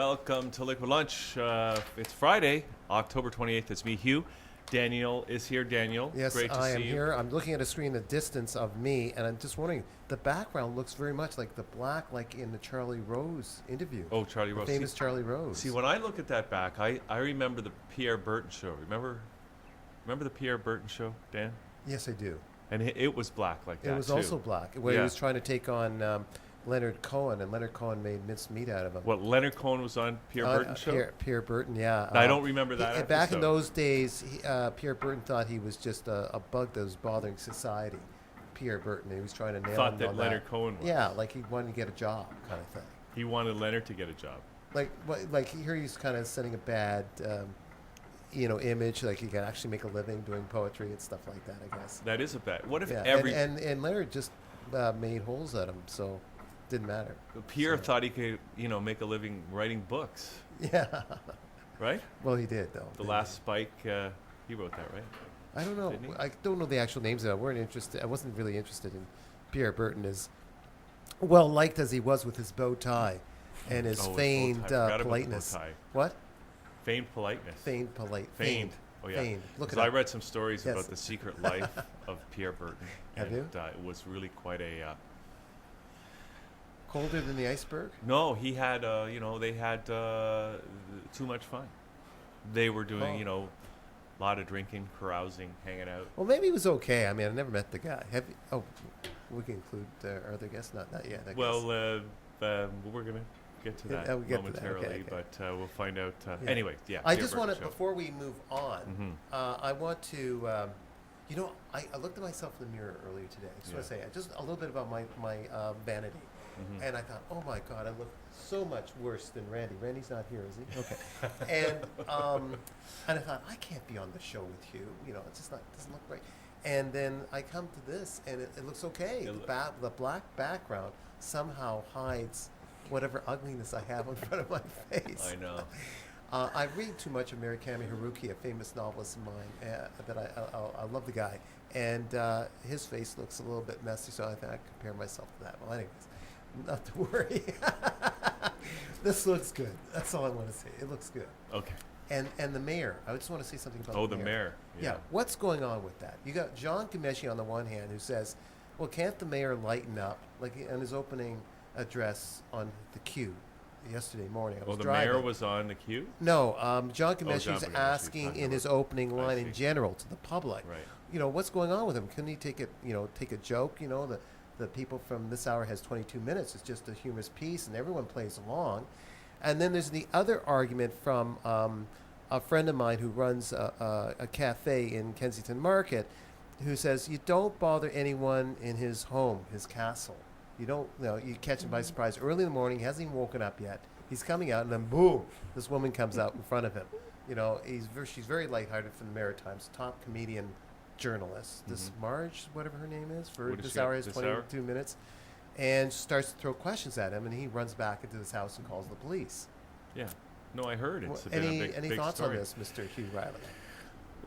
Welcome to Liquid Lunch. It's Friday, October 28th. It's me, Hugh. Daniel is here. Daniel, yes, great to I see am you. here. I'm looking at a screen, the distance of me, and I'm just wondering, the background looks very much like the black, like in the Charlie Rose interview. Oh, Charlie Rose. Famous Charlie Rose. See, when I look at that back, I remember the Pierre Berton show. Remember the Pierre Berton show, Dan? Yes, I do. And it was black like that, It was too. also black, where he was trying to take on Leonard Cohen, and Leonard Cohen made mincemeat out of him. What, Leonard Cohen was on Pierre Berton show? Pierre Berton, yeah. I don't remember that episode. Back in those days, Pierre Berton thought he was just a bug that was bothering society. Pierre Burton, he was trying to nail him on Leonard Cohen was. Yeah, like he wanted to get a job, kind of thing. He wanted Leonard to get a job. Like here he's kind of setting a bad, image. Like he can actually make a living doing poetry and stuff like that. I guess That is a bad. What if and Leonard just made holes at him, so didn't matter. Pierre thought he could, make a living writing books. Yeah. Right? Well, he did though. The Last Spike, he wrote that, right? I don't know. I don't know the actual names of it. I wasn't really interested in Pierre Berton, as well liked as he was with his bow tie and his feigned politeness. What? Feigned politeness. Feigned polite. Feigned. Oh yeah. Feigned. Look at I read some stories about the secret life of Pierre Berton. Have you? It was really quite a. Colder than the iceberg? No, he had. They had too much fun. They were doing, a lot of drinking, carousing, hanging out. Well, maybe he was okay. I mean, I never met the guy. Have you, we can include our other guests? Not yet. Well, we're gonna get to that momentarily, okay. But we'll find out. Anyway, yeah. I just want to, before we move on, I want to, I looked at myself in the mirror earlier today. I just want to say, just a little bit about my vanity. And I thought, oh my God, I look so much worse than Randy. Randy's not here, is he? Okay. And I thought, I can't be on the show with you. It's just doesn't look right. And then I come to this, and it looks okay. The black background somehow hides whatever ugliness I have in front of my face. I know. I read too much of Murakami Haruki, a famous novelist of mine. That I love the guy, and his face looks a little bit messy, so I think I compare myself to that. Well, anyways. Not to worry. This looks good. That's all I want to say. It looks good. Okay. And the mayor. I just want to say something about the mayor. The mayor. Yeah. What's going on with that? You got John Kameshi on the one hand who says, well, can't the mayor lighten up? Like in his opening address on the Q yesterday morning. I was driving. The mayor was on the Q? No. John Kameshi was asking in his opening line in general to the public, right. What's going on with him? Couldn't he take a joke? The people from This Hour has 22 minutes. It's just a humorous piece, and everyone plays along. And then there's the other argument from a friend of mine who runs a cafe in Kensington Market, who says you don't bother anyone in his home, his castle. You don't, you catch him by surprise early in the morning. He hasn't even woken up yet. He's coming out, and then boom, this woman comes out in front of him. She's very lighthearted from the Maritimes, top comedian. Journalist, this Marge, whatever her name is, for This Hour has 22 minutes, and starts to throw questions at him, and he runs back into his house and calls the police. Yeah, no, I heard it's been a big any thoughts story on this, Mr. Hugh Riley?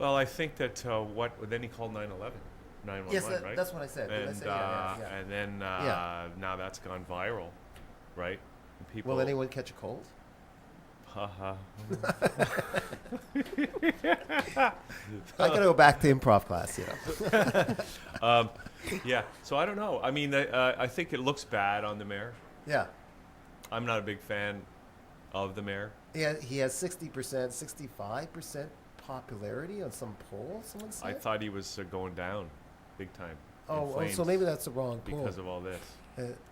Well, I think that then he called 911. 911, yes, right? That's what I said. And, yeah. And then now that's gone viral, right? And people. Will anyone catch a cold? Haha. I gotta go back to improv class, Yeah, so I don't know. I mean, I think it looks bad on the mayor. Yeah. I'm not a big fan of the mayor. Yeah, he has 60%, 65% popularity on some poll, someone said? I thought he was going down big time. So maybe that's the wrong poll. Because of all this.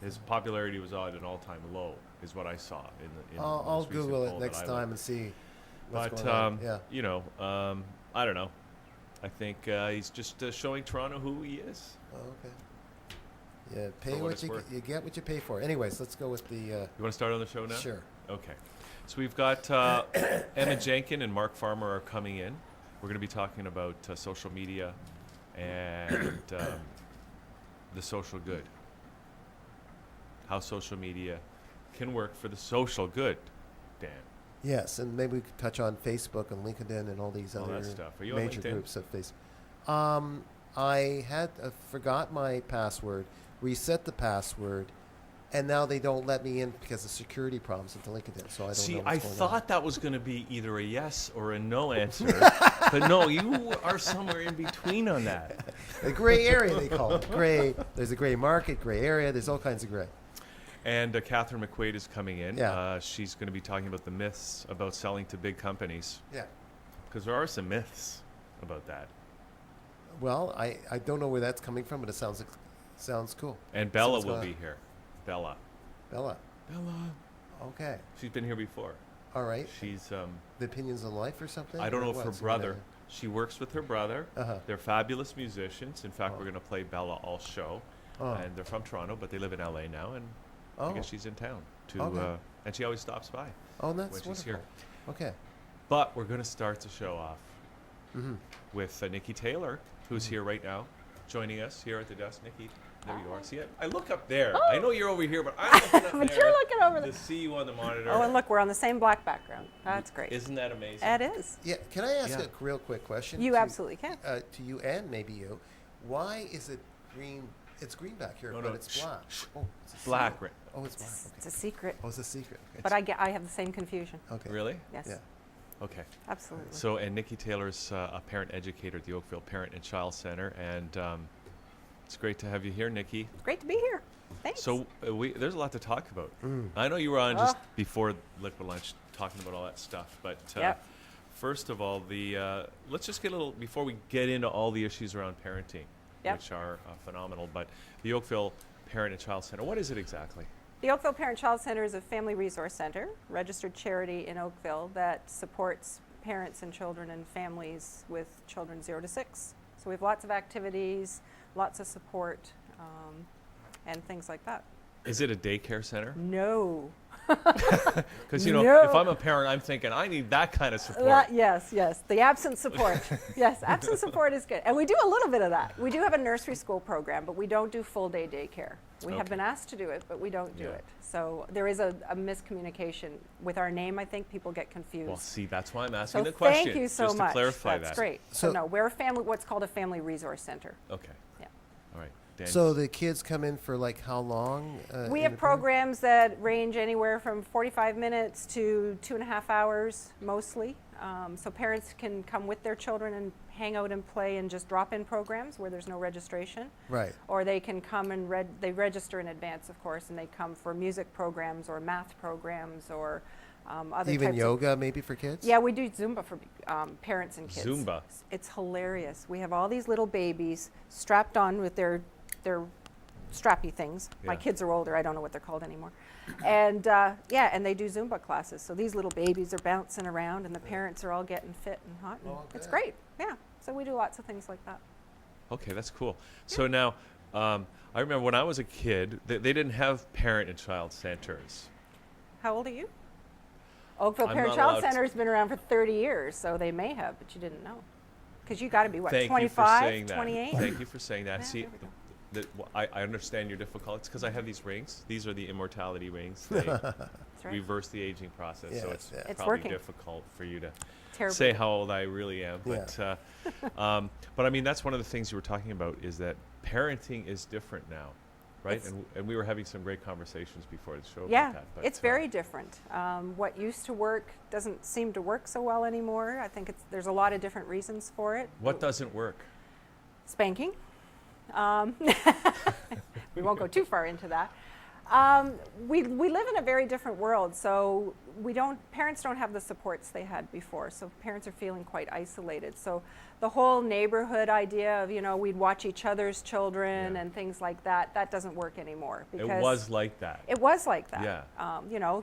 His popularity was at an all-time low, is what I saw in the I'll Google it next time and see what's going on. Yeah. I don't know. I think he's just showing Toronto who he is. Oh, okay. Yeah, pay what you get what you pay for. Anyways, let's go with the. You want to start on the show now? Sure. Okay. So we've got Emma Jenkin and Mark Farmer are coming in. We're going to be talking about social media and the social good. How social media can work for the social good, Dan. Yes, and maybe we could touch on Facebook and LinkedIn and all these other that stuff. Are you major on LinkedIn? groups of Facebook. I had forgot my password, reset the password, And now they don't let me in because of security problems at the Lincoln. So I don't See, know I what's going thought on. that was going to be either a yes or a no answer. But no, you are somewhere in between on that. The gray area, they call it. Gray. There's a gray market, gray area. There's all kinds of gray. And Catherine McQuaid is coming in. Yeah. She's going to be talking about the myths about selling to big companies. Yeah. Because there are some myths about that. Well, I don't know where that's coming from, but it sounds cool. And So Bella what's will going be on? here. Bella. Bella. Okay. She's been here before. All right. She's, The Opinions on Life or something? I don't Or know if what? her Some brother, kind she works with her brother. Uh-huh. They're fabulous musicians. In fact, Oh. we're going to play Bella all show. Oh. And they're from Toronto, but they live in LA now. And I Oh. guess she's in town. Okay. And she always stops by Oh, that's when she's wonderful. here. Okay. But we're going to start the show off Mm-hmm. with Nikki Taylor, who's here right now, joining us here at the desk. Nikki, there you are. See it? I look up there. I know you're over here, but I'm looking up But there you're looking over to there. see you on the monitor. Oh, and look, we're on the same black background. That's great. Isn't that amazing? It is. Yeah. Can I ask Yeah. a real quick question? You to- absolutely can. To you and maybe you. Why is it green? It's green back here, No, but no, it's shh, black. shh. Oh, it's a Black, secret. right? Oh, it's black. It's Okay. a secret. Oh, it's a secret. Okay. But I have the same confusion. Okay. Really? Yes. Yeah. Okay. Absolutely. So, and Nikki Taylor's a parent educator at the Oakville Parent and Child Center, and it's great to have you here, Nikki. Great to be here. Thanks. So, there's a lot to talk about. Mm. I know you were on just Oh. before liquid lunch talking about all that stuff, but Yep. first of all, let's just get a little before we get into all the issues around parenting, Yep. which are phenomenal. But the Oakville Parent and Child Center, what is it exactly? The Oakville Parent Child Center is a family resource center, registered charity in Oakville that supports parents and children and families with children 0 to 6. So we have lots of activities, lots of support, and things like that. Is it a daycare center? No. Because you know, No. if I'm a parent, I'm thinking I need that kind of support. Yes. The absent support. Yes, absent support is good. And we do a little bit of that. We do have a nursery school program, but we don't do full day daycare. We have Okay. been asked to do it, but we don't do Yeah. it. So there is a miscommunication with our name. I think people get confused. Well, see, that's why I'm asking so the question. thank you so just much. to clarify That's that. great. So- So no, we're a family, what's called a family resource center. Okay. Yeah. All right. Dan, So the kids come in for like how long? We in have a period? programs that range anywhere from 45 minutes to 2.5 hours mostly. So parents can come with their children and hang out and play and just drop-in programs where there's no registration. Right. Or they can come and they register in advance, of course, and they come for music programs or math programs or other Even types yoga maybe for kids? Yeah, we do Zumba for parents and kids. Zumba. It's hilarious. We have all these little babies strapped on with their strappy things. My Yeah. kids are older. I don't know what they're called anymore. And and they do Zumba classes. So these little babies are bouncing around, and the parents are all getting fit and hot. And Oh, it's good. great. Yeah. So we do lots of things like that. Okay, that's cool. So now, I remember when I was a kid, they didn't have parent and child centers. How old are you? Oakville I'm Parent not Child allowed to- Center has been around for 30 years, so they may have, but you didn't know. Because you got to be, what, Thank 25, you for saying 28? that. Thank you for saying that. Yeah, See, there we go. I understand your difficulties because I have these rings. These are the immortality rings. They That's right. reverse the aging process, so Yes, it's yeah. It's probably working. difficult for you to Terrible. say how old I really am. Yeah. But I mean, that's one of the things you were talking about is that parenting is different now, right? It's- And we were having some great conversations before the show Yeah, about that. But, it's very different. What used to work doesn't seem to work so well anymore. I think there's a lot of different reasons for it. What doesn't work? Spanking. We won't go too far into that. We live in a very different world, so parents don't have the supports they had before, so parents are feeling quite isolated. So the whole neighborhood idea of, we'd watch each other's children Yeah. and things like that, that doesn't work anymore. It was like that. It was like that. Yeah.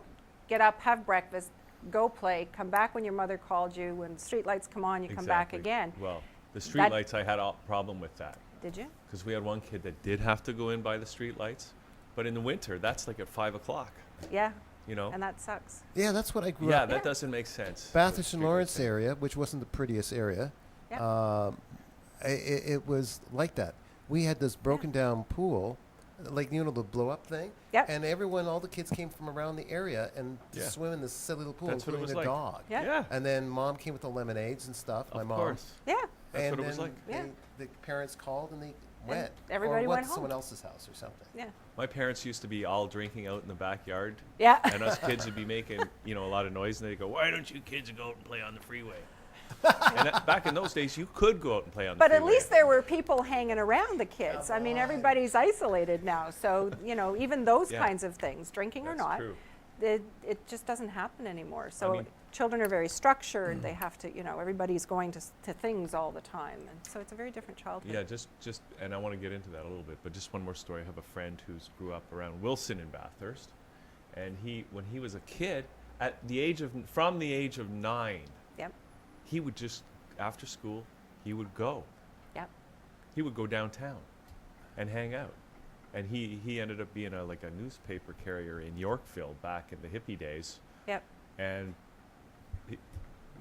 Get up, have breakfast, go play, come back when your mother called you. When street lights come on, you come back Exactly. again. Well, the That- street lights, I had a problem with that Did you? because we had one kid that did have to go in by the street lights, but in the winter, that's like at 5 o'clock. Yeah, You know? and that sucks. Yeah, that's what I grew Yeah, up. that Yeah. doesn't make sense. Bathurst and Street Lawrence lights. area, which wasn't the prettiest area, Yeah. it was like that. We had this broken down pool, like the blow up thing. Yep. And all the kids came from around the area and Yeah. swim in this silly little pool, That's what it including was the like. dog. Yeah. Yeah, And then mom came with the lemonades and stuff. My of mom. course. Yeah. That's and what it was then like. Yeah. the parents called and they went. everybody or went to home. someone else's house or something. Yeah. My parents used to be all drinking out in the backyard, Yeah. and us kids would be making, a lot of noise, and they'd go, "Why don't you kids go out and play on the freeway?" And back in those days, you could go out and play on the But freeway. at least there were people hanging around the kids. Come I mean, on. everybody's isolated now. So, even those Yeah. kinds of things, drinking or That's not, true. it just doesn't happen anymore. So mean- children are very structured. They have to, everybody's going to things all the time. And so it's a very different childhood. Yeah, just, and I want to get into that a little bit, but just one more story. I have a friend who's grew up around Wilson in Bathurst, and when he was a kid, from the age of 9, Yep. he would just, after school, he would go. Yep. He would go downtown and hang out. And he ended up being a newspaper carrier in Yorkville back in the hippie days. Yep. And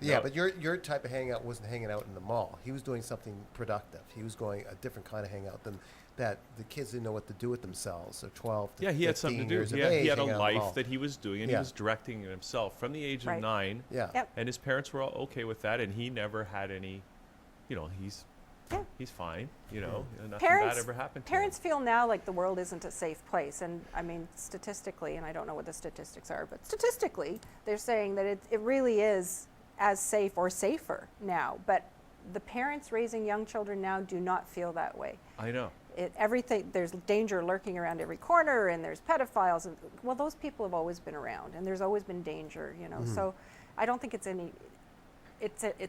Yeah, no. but your type of hangout wasn't hanging out in the mall. He was doing something productive. He was going a different kind of hangout than that. The kids didn't know what to do with themselves. They're 12 to yeah, he had 15 something to do. years He of had, age. he had a hanging out in the mall. life that he was doing, and he Yeah. was directing it himself from the age Right. of 9. Yeah. Yep. And his parents were all okay with that, and he never had any, he's Yeah. he's fine, nothing Parents- bad ever happened to Parents him. feel now like the world isn't a safe place. And I mean, statistically, and I don't know what the statistics are, but statistically, they're saying that it really is as safe or safer now. But the parents raising young children now do not feel that way. I know. Everything, there's danger lurking around every corner, and there's pedophiles. And, well, those people have always been around, and there's always been danger, So I don't think it's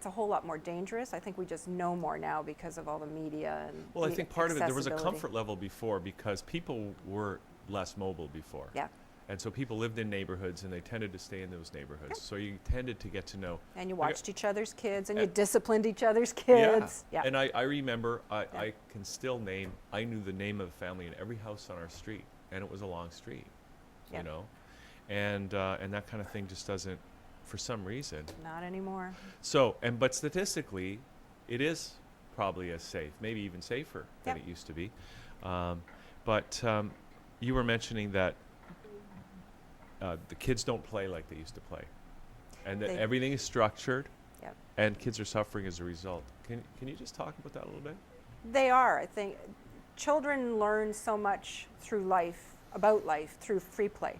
a whole lot more dangerous. I think we just know more now because of all the media and Well, I the think part of it, there was a accessibility. comfort level before because people were less mobile before. Yeah. And so people lived in neighborhoods, and they tended to stay in those neighborhoods. So you tended to get to know. And you Like, watched each other's kids, and you and- disciplined each other's kids. Yeah. And I remember, Yeah. I can still I knew the name of the family in every house on our street, and it was a long street, Yeah. And that kind of thing just doesn't, for some reason. Not anymore. So, but statistically, it is probably as safe, maybe even safer than Yep. it used to be. But you were mentioning that the kids don't play like they used to play, and that They- everything is structured, Yep. and kids are suffering as a result. Can you just talk about that a little bit? They are. I think children learn so much about life through free play.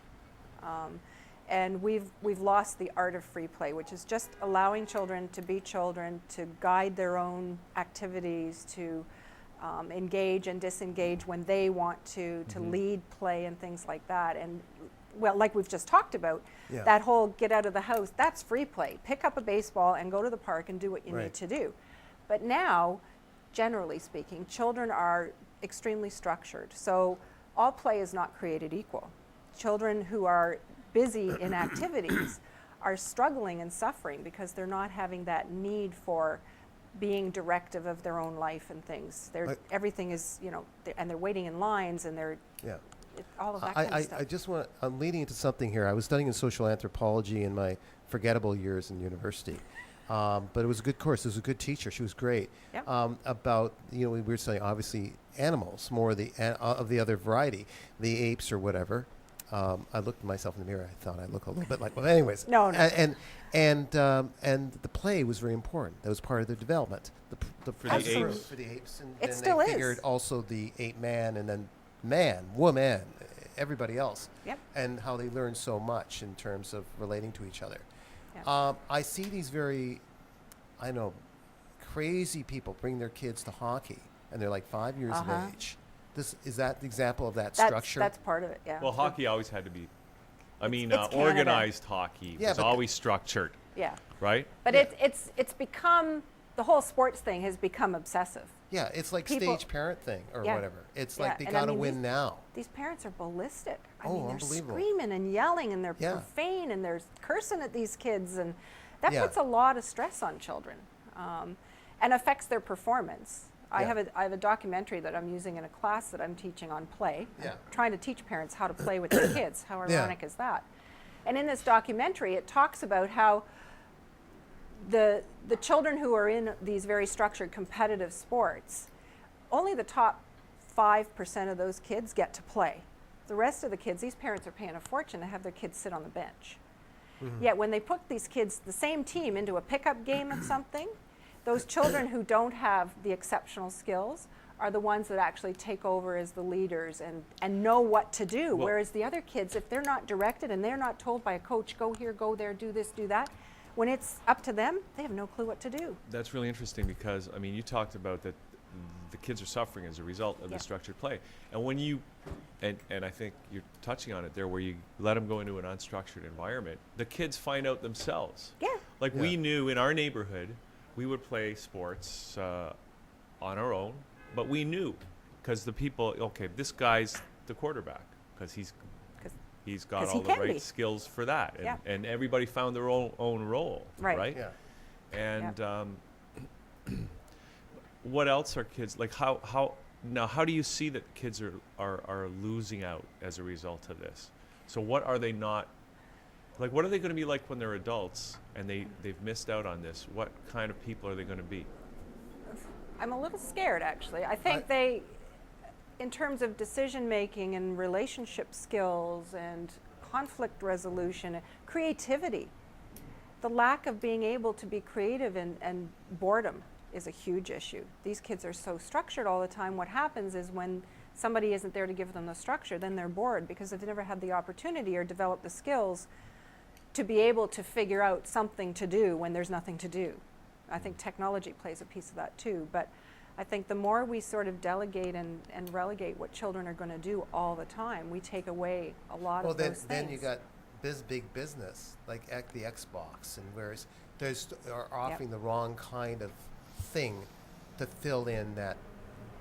And we've lost the art of free play, which is just allowing children to be children, to guide their own activities, to engage and disengage when they want to lead play and things like that. And well, like we've just talked about, Yeah. that whole get out of the house, that's free play. Pick up a baseball and go to the park and do what you Right. need to do. But now, generally speaking, children are extremely structured. So all play is not created equal. Children who are busy in activities are struggling and suffering because they're not having that need for being directive of their own life and things. Everything is, and they're waiting in lines, and they're Yeah. all of that kind of stuff. I just want I'm leading into something here. I was studying social anthropology in my forgettable years in university. But it was a good course. It was a good teacher. She was great. Yep. About, we were studying obviously animals, more of the other variety, the apes or whatever. I looked at myself in the mirror. I thought I look a little bit like, well, anyways. No. And the play was very important. That was part of their development. For the Absolutely. apes. For the apes. And It then still they is. figured also the ape man and then man, woman, everybody else. Yep. And how they learn so much in terms of relating to each other. Yeah. I see these crazy people bring their kids to hockey, and they're like 5 years Uh-huh. of age. Is that the example of that That's structure? That's part of it, yeah. Well, hockey always had to be. It's Canada. Organized hockey Yeah, was but always structured, Yeah. right? But Yeah. it's become, the whole sports thing has become obsessive. Yeah, it's like People- stage parent thing or Yeah. whatever. It's Yeah, like they and I gotta mean, win now. These parents are ballistic. I Oh, mean, they're unbelievable. screaming and yelling, and they're Yeah. profane, and they're cursing at these kids, and that Yeah. puts a lot of stress on children, and affects their performance. I Yeah. have a documentary that I'm using in a class that I'm teaching on play. Yeah. I'm trying to teach parents how to play with their kids. How Yeah. ironic is that? And in this documentary, it talks about how the children who are in these very structured competitive sports, only the top 5% of those kids get to play. The rest of the kids, these parents are paying a fortune to have their kids sit on the bench. Yet when they put these kids, the same team, into a pickup game of something, those children who don't have the exceptional skills are the ones that actually take over as the leaders and know what to do. Well- Whereas the other kids, if they're not directed and they're not told by a coach, go here, go there, do this, do that, when it's up to them, they have no clue what to do. That's really interesting because, I mean, you talked about that the kids are suffering as a result of Yeah. the structured play. And when you, and I think you're touching on it there, where you let them go into an unstructured environment, the kids find out themselves. Yeah. Like Yeah. we knew in our neighborhood, we would play sports on our own, but we knew because the people, okay, this guy's the quarterback because he's 'Cause got 'cause all he the can right be. skills for that, and, Yeah. and everybody found their own role, Right. Yeah. And what else are kids like? How do you see that kids are losing out as a result of this? So what are they not like? What are they going to be like when they're adults and they've missed out on this? What kind of people are they going to be? I'm a little scared, actually. I think they, in terms of decision making and relationship skills and conflict resolution, creativity, the lack of being able to be creative and boredom is a huge issue. These kids are so structured all the time. What happens is when somebody isn't there to give them the structure, then they're bored because they've never had the opportunity or developed the skills to be able to figure out something to do when there's nothing to do. I think technology plays a piece of that too, but I think the more we sort of delegate and relegate what children are going to do all the time, we take away a lot Well, of those then things. you got big business like the Xbox, and whereas are offering the wrong kind of thing to fill in that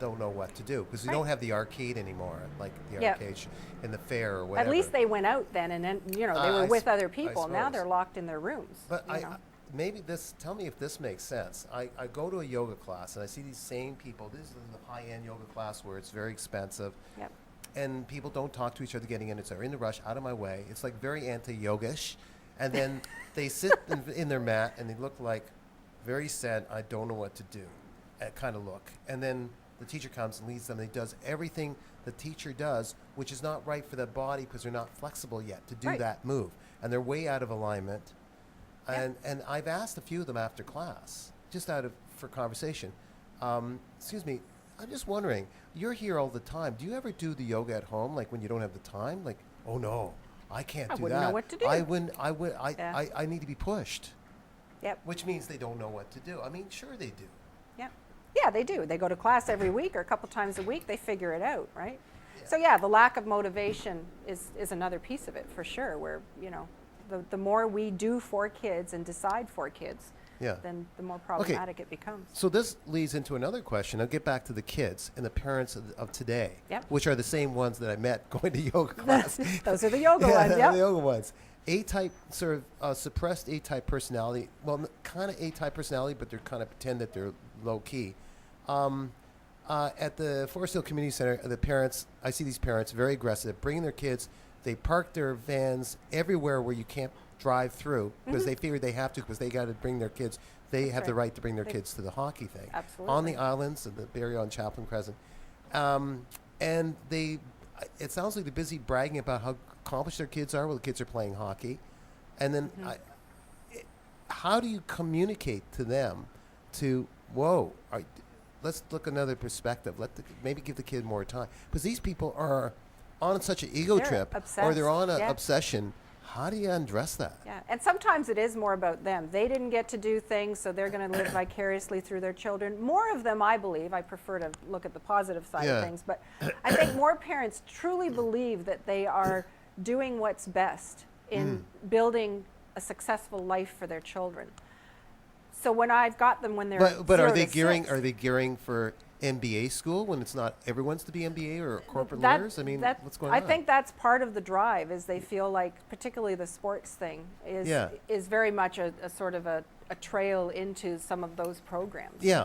don't know what to do because we Right. don't have the arcade anymore, like the Yep. arcade in the fair or whatever. At least they went out then and then, they were I with s- other I people. Now suppose. they're locked in their rooms. But you know. maybe this. Tell me if this makes sense. I go to a yoga class and I see these same people. This is the high-end yoga class where it's very expensive, Yep. and people don't talk to each other getting in. It's they're in the rush, out of my way. It's like very anti-yogish, and then they sit in their mat and they look like very sad. I don't know what to do, kind of look. And then the teacher comes and leads them. And he does everything the teacher does, which is not right for the body because they're not flexible yet to do Right. that move, and they're way out of alignment. Yeah. And I've asked a few of them after class, just for conversation. Excuse me, I'm just wondering, you're here all the time. Do you ever do the yoga at home, like when you don't have the time? Like, oh no, I can't I do wouldn't that. know what to do. I wouldn't. Yeah. I need to be pushed, Yep. which means they don't know what to do. I mean, sure they do. Yep. Yeah, they do. They go to class every week or a couple times a week. They figure it out, right? So yeah, the lack of motivation is another piece of it for sure. Where the more we do for kids and decide for kids, Yeah. then the more problematic it becomes. So this leads into another question. I'll get back to the kids and the parents of today, Yep. which are the same ones that I met going to yoga class. Those are the yoga ones. they're Yep. the yoga ones. A-type, sort of suppressed A-type personality. Well, kind of A-type personality, but they're kind of pretend that they're low-key. At the Forest Hill Community Center, the parents, I see these parents very aggressive, bringing their kids. They park their vans everywhere where you can't drive through because they figure they have to because they got to bring their kids. They That's have the right. right to bring their They- kids to the hockey thing. Absolutely. On the islands of the Barrie on Chaplin Crescent. And it sounds like they're busy bragging about how accomplished their kids are while the kids are playing hockey. And then how do you communicate to them let's look another perspective. Maybe give the kid more time. Because these people are on such an ego They're trip or obsessed, they're on an yeah. obsession. How do you undress that? Yeah, and sometimes it is more about them. They didn't get to do things, so they're going to live vicariously through their children. More of them, I believe, I prefer to look at the positive side Yeah. of things, but I think more parents truly believe that they are doing what's best in building a successful life for their children. So when I've got them when they're But are 0 they to gearing 6, are they gearing for MBA school when it's not everyone's to be MBA or corporate that- lawyers? I mean, that- what's going I on? think that's part of the drive. Is they feel like, particularly the sports thing, is very much a sort of a trail into some of those programs. Yeah.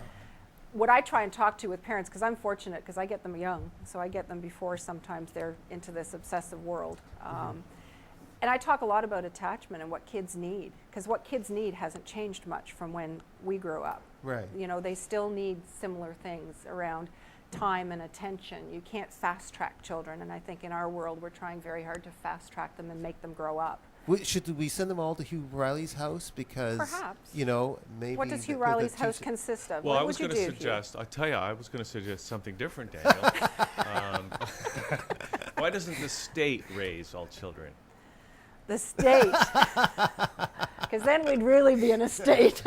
What I try and talk to with parents, because I'm fortunate, because I get them young, so I get them before sometimes they're into this obsessive world. And I talk a lot about attachment and what kids need, because what kids need hasn't changed much from when we grew up. Right. They still need similar things around time and attention. You can't fast track children, and I think in our world we're trying very hard to fast track them and make them grow up. Should we send them all to Hugh Riley's house? Because, Perhaps. you know, maybe... What does Hugh the Riley's house teacher- consist of? Well, What I was would going you to do, Hugh? suggest, I tell you, I was going to suggest something different, Daniel. Why doesn't the state raise all children? The state. Because then we'd really be in a state.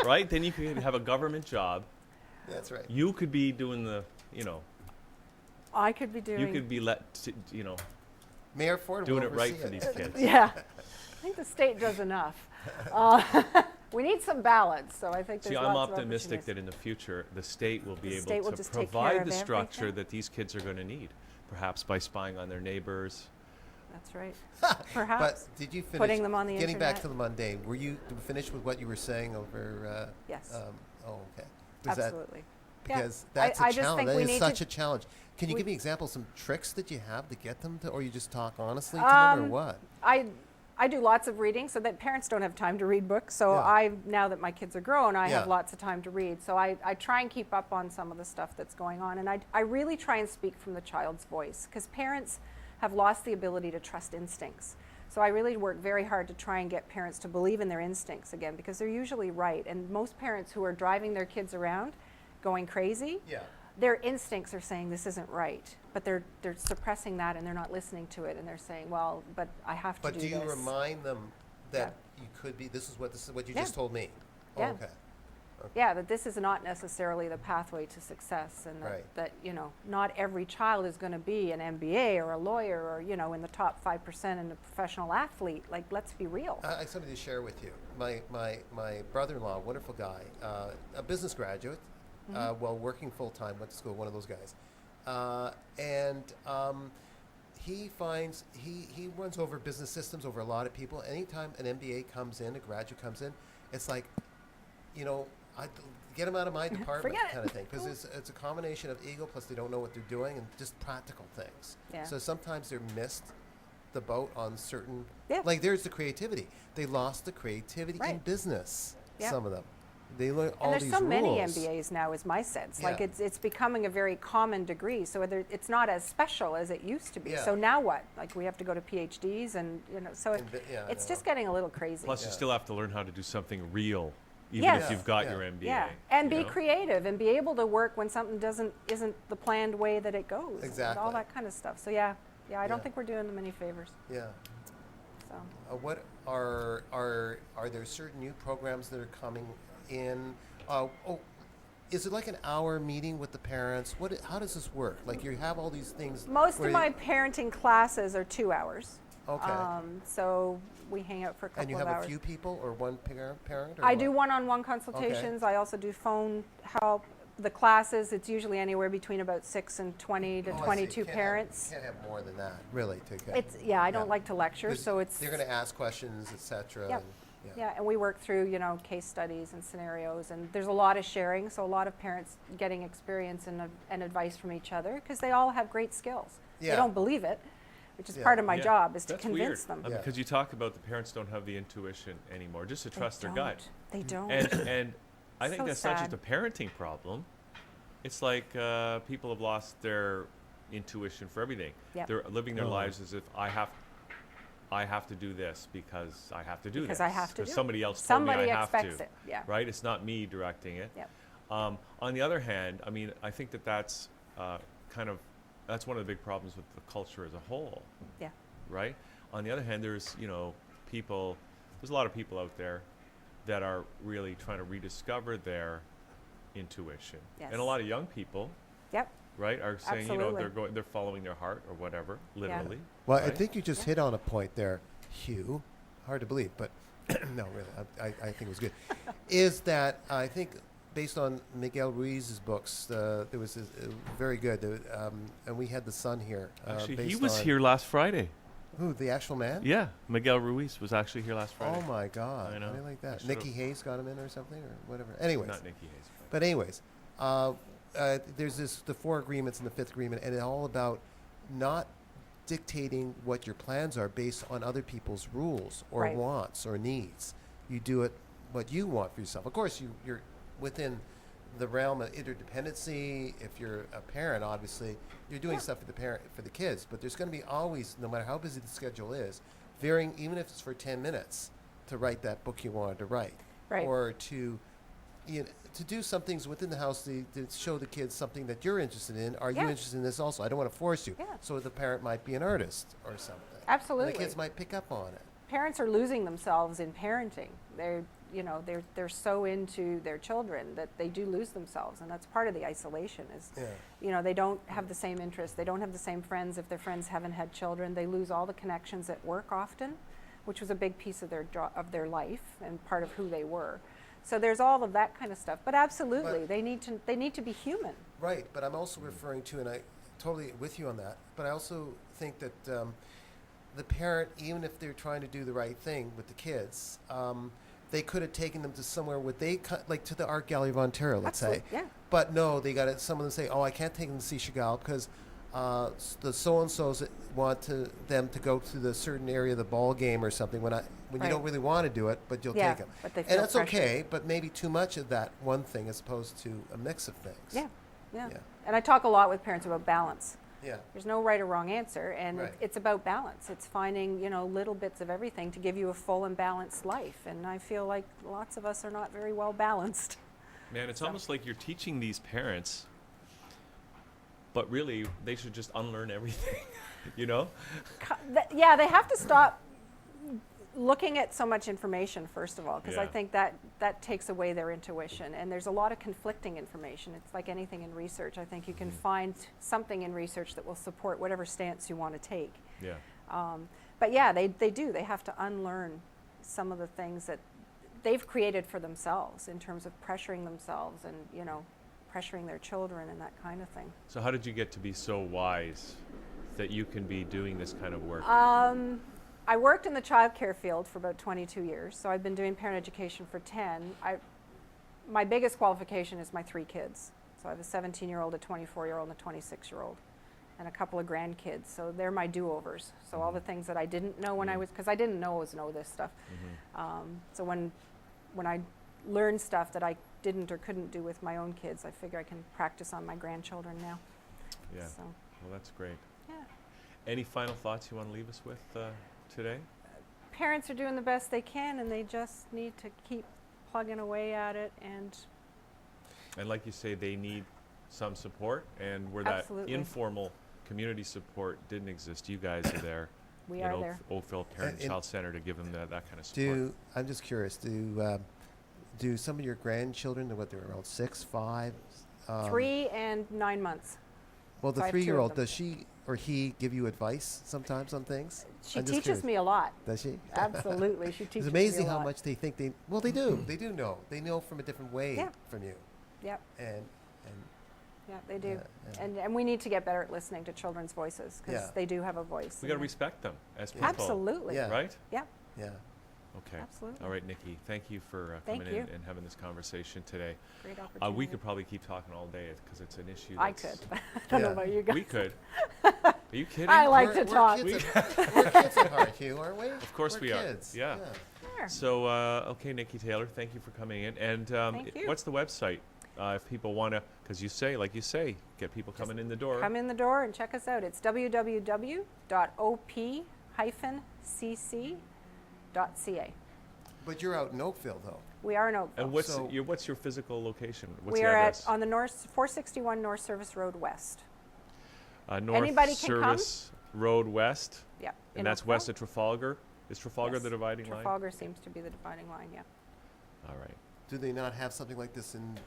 Right? Then you could have a government job. That's right. You could be doing the, you know, I could be doing... you could be you know, Mayor Ford doing will it right oversee for these kids. Yeah. I think the state does enough. We need some balance, so I think there's See, lots I'm of optimistic opportunities. that in the future, the state will be The able state will to just take care provide of the structure everything. that these kids are going to need, perhaps by spying on their neighbors. That's right. But Perhaps. did you finish... Putting them on the Getting back internet. to the mundane, were you finished with what you were saying over... Yes. Oh, okay. Was that- Absolutely. Yeah. because that's I a just challenge. think That we is need such to- a challenge. Can you we- give me examples, some tricks that you have to get them to, or you just talk honestly to them, or what? I do lots of reading so that parents don't have time to read books. So Yeah. now that my kids are grown, I have Yeah. lots of time to read. So I try and keep up on some of the stuff that's going on. And I really try and speak from the child's voice, because parents have lost the ability to trust instincts. So I really work very hard to try and get parents to believe in their instincts again, because they're usually right. And most parents who are driving their kids around going crazy, Yeah. their instincts are saying this isn't right, but they're suppressing that and they're not listening to it, and they're saying, well, but I have to But do do you this. remind them that you could be, this is what you Yeah. just told me? Yeah. Oh, okay. Yeah, that this is not necessarily the pathway to success, and Right. that you know, not every child is going to be an MBA or a lawyer or, you know, in the top 5% and a professional athlete. Like, let's be real. I have something to share with you. My brother-in-law, wonderful guy, a business graduate, while working full-time, went to school, one of those guys. He finds, he runs over business systems over a lot of people. Anytime an MBA comes in, a graduate comes in, it's like, you know, get them out of my department Forget it. kind of thing. Because it's a combination of ego, plus they don't know what they're doing, and just practical things. Yeah. So sometimes they're missed the boat on certain, Yeah. like there's the creativity. They lost the creativity in Right. business, Yeah. some of them. They learn all And there's these so rules. many MBAs now, is my sense. Like, Yeah. it's becoming a very common degree, so it's not as special as it used to be. Yeah. So now what? Like, we have to go to PhDs, and you know, so Yeah, I it's know. just getting a little crazy. Plus, you Yeah. still have to learn how to do something real, even Yes. if you've got Yeah. your MBA. Yeah, and you be know? creative and be able to work when something isn't the planned way that it goes. And all Exactly. that kind of stuff. So yeah, I don't Yeah. think we're doing them any favors. Yeah. So What are there certain new programs that are coming in? Is it like an hour meeting with the parents? How does this work? Like, you have all these things. most where of my parenting classes are 2 hours. Okay. So we hang out for a couple And you of have hours. a few people or one parent? Or I what? do one-on-one consultations. I also do phone help. The classes, it's usually anywhere between about 6 and 20 to Oh, I see. 22 Can't parents. Can't have more than that, really. To get, It's I don't like to lecture, 'cause so it's they're going to ask questions, etc. Yep. Yeah, and we work through, you know, case studies and scenarios, and there's a lot of sharing, so a lot of parents getting experience and advice from each other, because they all have great skills. Yeah. They don't believe it, which is Yeah. part of my Yeah, job, is to that's convince weird. them. Yeah. Because you talk about the parents don't have the intuition anymore, just to They trust their gut. don't. They don't. And I think So that's not just sad. a parenting problem. It's like people have lost their intuition for everything. Yep. They're living their Oh. lives as if I have to do this because I have to do Because this. I have to do it. Somebody else Somebody told me I have expects to. it, yeah. Right? It's not me directing it. Yep. On the other hand, I mean, I think that's that's one of the big problems with the culture as a whole. Yeah. Right? On the other hand, there's a lot of people out there that are really trying to rediscover their intuition. Yes. And a lot of young people, Yep. right, are saying, Absolutely. they're following their heart or whatever, literally. Well, I right? think you just Yeah. hit on a point there, Hugh. Hard to believe, but no, really, I think it was good. Is that I think based on Miguel Ruiz's books, there was very good, and we had the son here. Actually, he based was on- here last Friday. Who, the actual man? Yeah, Miguel Ruiz was actually here last Friday. Oh my God! I know. How do you like I that? should've- Nikki Hayes got him in or something or whatever. Anyways, Not Nikki Hayes. but anyways, there's the 4 agreements and the 5th agreement, and it's all about not dictating what your plans are based on other people's rules or Right. wants or needs. You do it what you want for yourself. Of course, you're within the realm of interdependency. If you're a parent, obviously, you're doing Yeah. stuff for the kids. But there's going to be always, no matter how busy the schedule is, varying, even if it's for 10 minutes, to write that book you wanted to write. Right. Or to, to do some things within the house to show the kids something that you're interested in. Are you Yeah. interested in this also? I don't want to force you. Yeah. So the parent might be an artist or something. Absolutely. And the kids might pick up on it. Parents are losing themselves in parenting. They're so into their children that they do lose themselves, and that's part of the isolation. Is Yeah. they don't have the same interests. They don't have the same friends. If their friends haven't had children, they lose all the connections at work often, which was a big piece of their life and part of who they were. So there's all of that kind of stuff. But absolutely, But- they need to be human. Right, but I'm also referring to, and I totally with you on that, but I also think that the parent, even if they're trying to do the right thing with the kids, they could have taken them to somewhere where they, like to the Art Gallery of Ontario, let's say. Absolutely, yeah. But no, they got it. Some of them say, "Oh, I can't take them to see Chagall because the so and so's want them to go to the certain area of the ball game or something." When you Right. don't really want to do it, but you'll Yeah, take them, but they and feel that's pressured. okay. But maybe too much of that one thing as opposed to a mix of things. Yeah. Yeah. And I talk a lot with parents about balance. Yeah. There's no right or wrong answer, and Right. it's about balance. It's finding, little bits of everything to give you a full and balanced life. And I feel like lots of us are not very well balanced. Man, it's almost like you're teaching these parents, but really they should just unlearn everything, you know? Yeah, they have to stop looking at so much information, first of all, because I Yeah. think that takes away their intuition. And there's a lot of conflicting information. It's like anything in research. I think you can find something in research that will support whatever stance you want to take. Yeah. But yeah, they do. They have to unlearn some of the things that they've created for themselves in terms of pressuring themselves and, pressuring their children and that kind of thing. So how did you get to be so wise that you can be doing this kind of work? I worked in the childcare field for about 22 years, so I've been doing parent education for 10. My biggest qualification is my 3 kids. So I have a 17-year-old, a 24-year-old, and a 26-year-old, and a couple of grandkids. So they're my do-overs. So all the things that I didn't know when I was, because I didn't know this stuff. So when I learned stuff that I didn't or couldn't do with my own kids, I figure I can practice on my grandchildren now. Yeah. So, Well, that's great. yeah. Any final thoughts you want to leave us with today? Parents are doing the best they can, and they just need to keep plugging away at it. And like you say, they need some support, and where Absolutely. that informal community support didn't exist, you guys are there. we in are there. Oakville Parent And- Child Center to give them that kind of support. I'm just curious. Do some of your grandchildren, what they're around 6, 5? 3 and 9 months. Well, the So I have 2 of 3-year-old, them. does she or he give you advice sometimes on things? She I'm just teaches curious. me a lot. Does she? Absolutely, she teaches It's amazing me a how lot. much they think they. Well, they do. They do know. They know from a different way Yeah. from you. Yep, And yeah, they do. yeah. And we need to get better at listening to children's voices because Yeah. they do have a voice. We got to and- respect them as people. Absolutely. Yeah. Right? Yep, yeah. Okay. absolutely. All right, Nikki. Thank you for Thank coming in you. and having this conversation today. Great opportunity. We could probably keep talking all day because it's an issue. I could. that's- I don't know Yeah. about you guys. We could. Are you kidding? I like We're- to we're talk. Kids we're kids at heart, Hugh, aren't we? Of course We're we are. kids. Yeah. Sure. So, okay, Nikki Taylor, thank you for coming in. And Thank you. what's the website if people want to? Because you say, like you say, get people coming in the door. Come in the door and check us out. It's www.op-cc.ca. But you're out in Oakville, though. We are in Oakville. And what's So- what's your physical location? What's We the are address? on the North 461 North Service Road West. North anybody can come. Service Road West, Yeah. and in that's Oakville. west of Trafalgar. Is Trafalgar Yes. the dividing line? Trafalgar seems to be the dividing line, yeah. All right. Do they not have something like this in?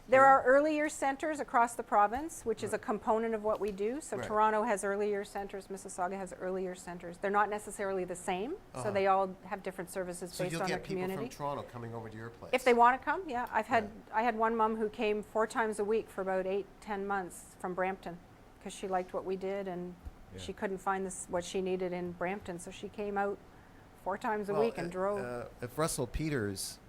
There here? are early years centers across the province, which is a component of what we do. So Right. Toronto has early years centers, Mississauga has early years centers. They're not necessarily the same, Uh-huh. so they all have different services So based you'll on their get people community. from Toronto coming over to your place. If they want to come, yeah. I had one mom who came 4 times a week for about 8-10 months from Brampton because she liked what we did and Yeah. she couldn't find what she needed in Brampton, so she came out 4 times a Well, week and drove. If Russell Peters,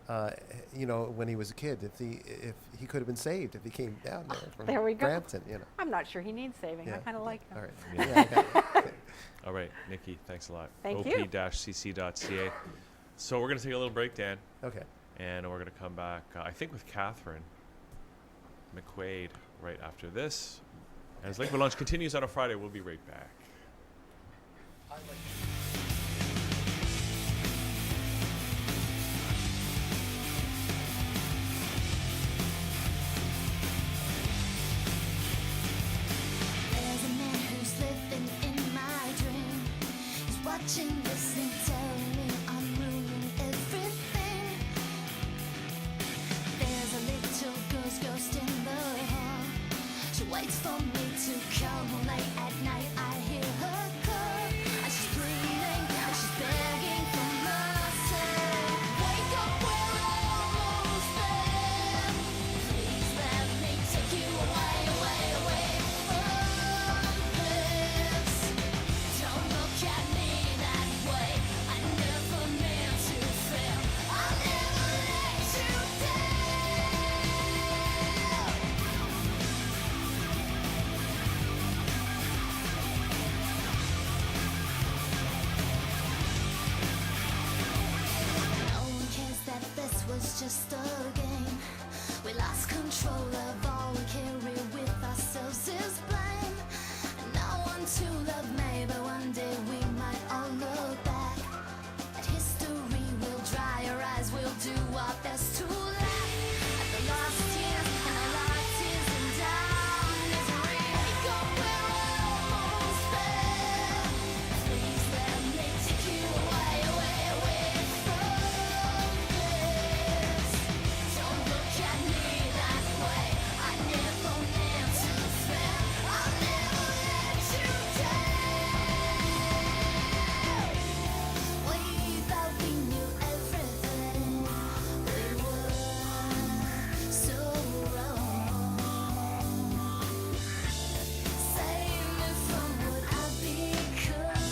when he was a kid, if he could have been saved if he came down there from There we go. Brampton, I'm not sure he needs saving. I Yeah. kind of like him. All right. Yeah. Yeah, I got it. All right, Nikki, thanks a lot. Thank you. op-cc.ca. So we're going to take a little break, Dan, Okay. and we're going to come back, I think, with Catherine McQuaid right after this. As Liquid Lunch continues on a Friday, we'll be right back. watching this and telling me I'm ruining everything. There's a little ghost in the hall. She waits for me to come home late at night. I hear her call, and she's pleading, and she's begging for mercy. Wake up, we're almost there. Please let me take you away, away, away from this. Don't look at me that way. I never meant to fail. I'll never let you down. No one cares that this was just a game. We lost control of all we carry with ourselves is blame. No one to love me, but one day we might all look back at history. We'll dry our eyes, we'll do our best to laugh at the lost tears and our lost tears and down misery. Wake up, we're almost there. Please let me take you away, away, away from this. Don't look at me that way. I never meant to fail. I'll never let you down. We thought we knew everything. We were so wrong. Save me from what I've become.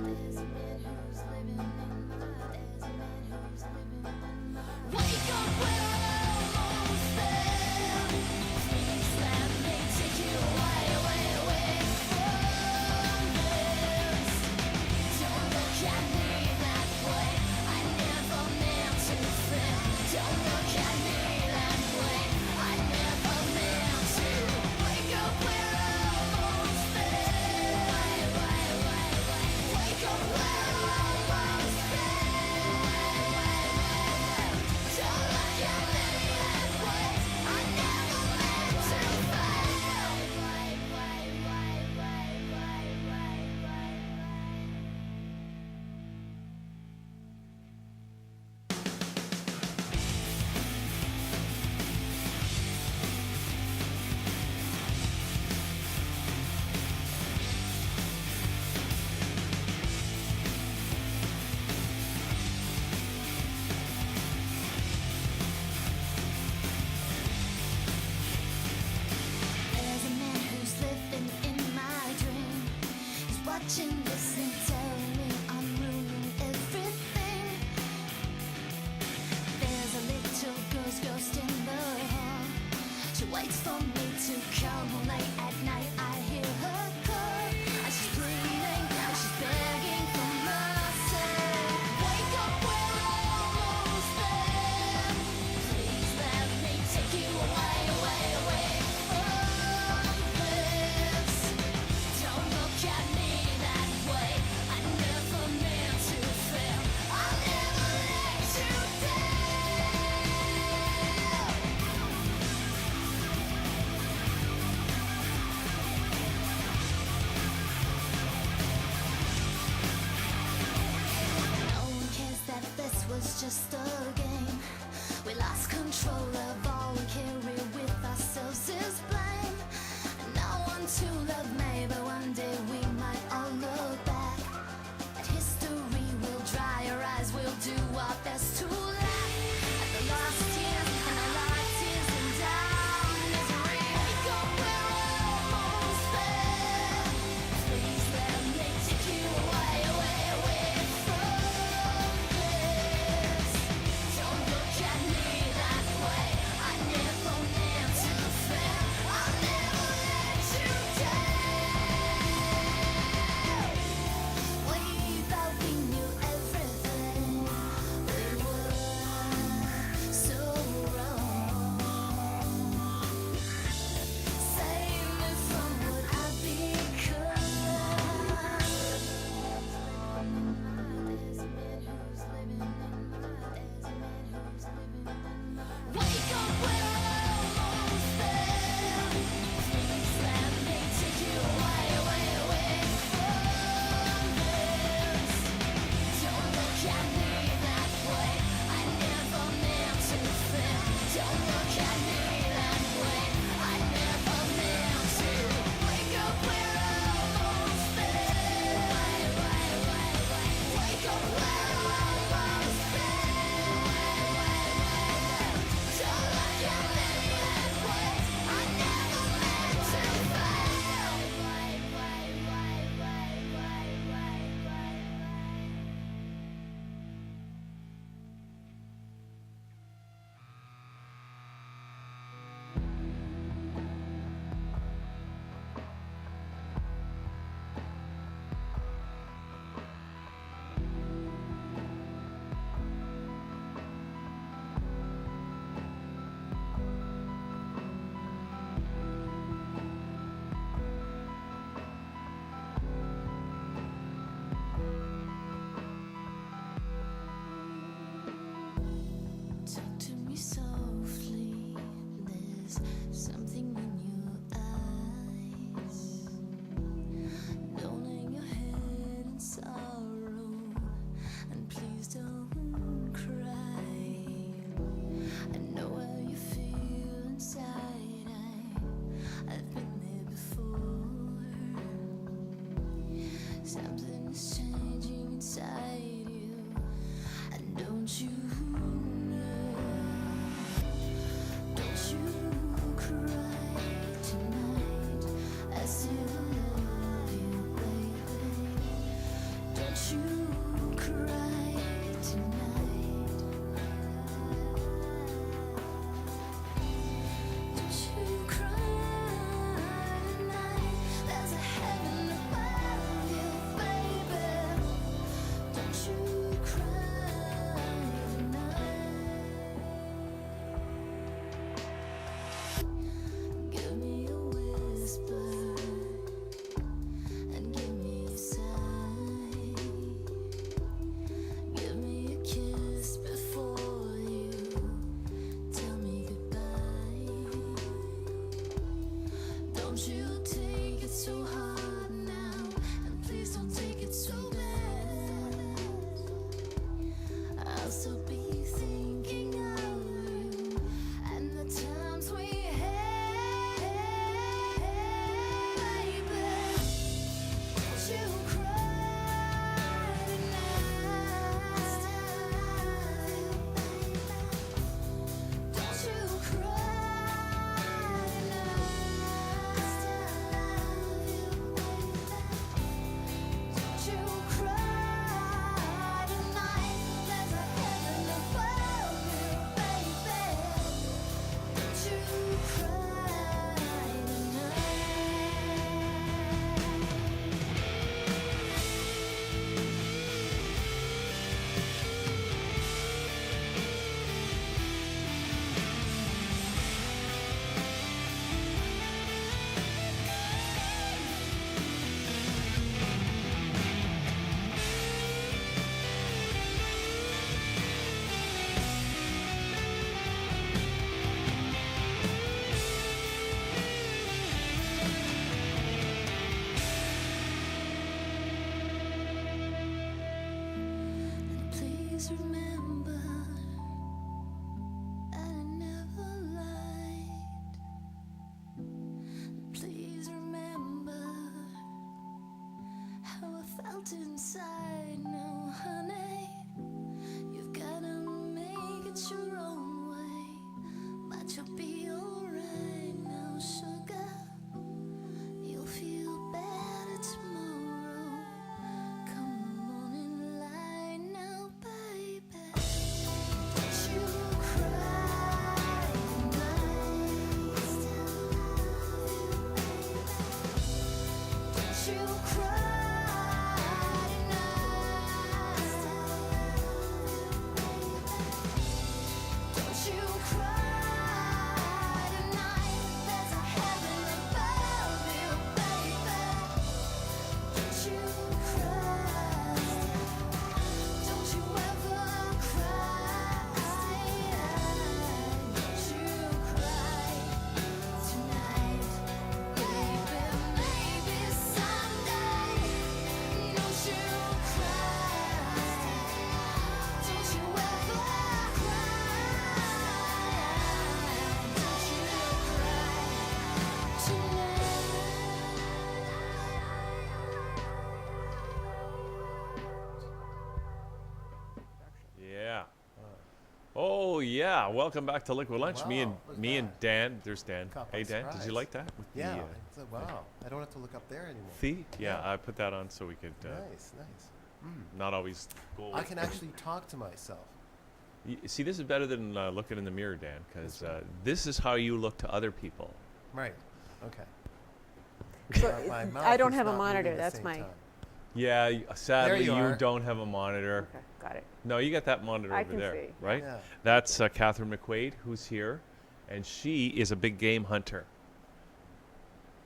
There's a man who's living in my. There's a man who's living in my. Wake up, we're almost there. Please let me take you away, away, away from this. Don't look at me that way. I never meant to fail. Don't look at me that way. I never meant to. Wake up, we're almost there. Wake up, we're almost there. Don't look at me that way. I never meant to fail. There's a man who's living in my dream. He's watching this and telling me I'm ruining everything. There's a little ghost in the hall. She waits for me to come home late at night. I hear her call, and she's pleading, and she's begging for mercy. Wake up, we're almost there. Please let me take you away, away, away from this. Don't look at me that way. I never meant to fail. I'll never let you down. No one cares that this was just a game. We lost control of all we carry with ourselves is blame. No one to love me, but one day we might all look back at history. We'll dry our eyes, we'll do our best to laugh at the lost tears and our lost tears and down misery. Wake up, we're almost there. Please let me take you away, away, away from this. Don't look at me that way. I never meant to fail. I'll never let you down. softly. There's something in your eyes. Don't hang your head in sorrow, and please don't cry. I know how you feel inside. I've been there before. Something is changing inside you, and don't you know? Don't you cry tonight. I still love you, baby. Don't you cry tonight. Don't you cry tonight. There's a heaven above you, baby. Don't you cry tonight. Give me a whisper and give me a sigh. Give me a kiss before you tell me goodbye. Don't you take it so hard now, and please don't take it so bad. I'll still be thinking of you and the times we had, baby. Don't you cry tonight. Don't you cry tonight. Don't you cry tonight. There's a heaven above you, baby. Don't you cry Please remember, I never lied. Please remember how I felt inside. No, honey, you've gotta make it your own way, but you'll be alright now, sugar. You'll feel better tomorrow. Come the morning light now, baby. Don't you cry tonight. Still love you, baby. Don't you cry tonight. Still love you, baby. Don't you cry tonight. There's a heaven above you, baby. Don't you cry. Don't you ever cry. Don't you cry tonight, baby. Maybe someday. Don't you cry. Don't you ever cry. Don't you cry tonight. Yeah. Oh yeah. Welcome back to Liquid Lunch. Me Wow, look at and that. Dan. There's Dan. Caught by Hey Dan, did you surprise. like that? With Yeah. The, It's like, wow. I don't have to look up there anymore. see? Yeah, Yeah. I put that on so we could Nice, nice. not always go. I can actually talk to myself. See, this is better than looking in the mirror, Dan, because That's right. this is how you look to other people. Right. Okay. So My mouth I don't is have a not moving monitor. at the That's same my. time. Yeah, sadly you you are. don't have a monitor. Okay, got it. No, you got that monitor I over can there, see. right? Yeah. That's Catherine McQuaid, who's here, and she is a big game hunter.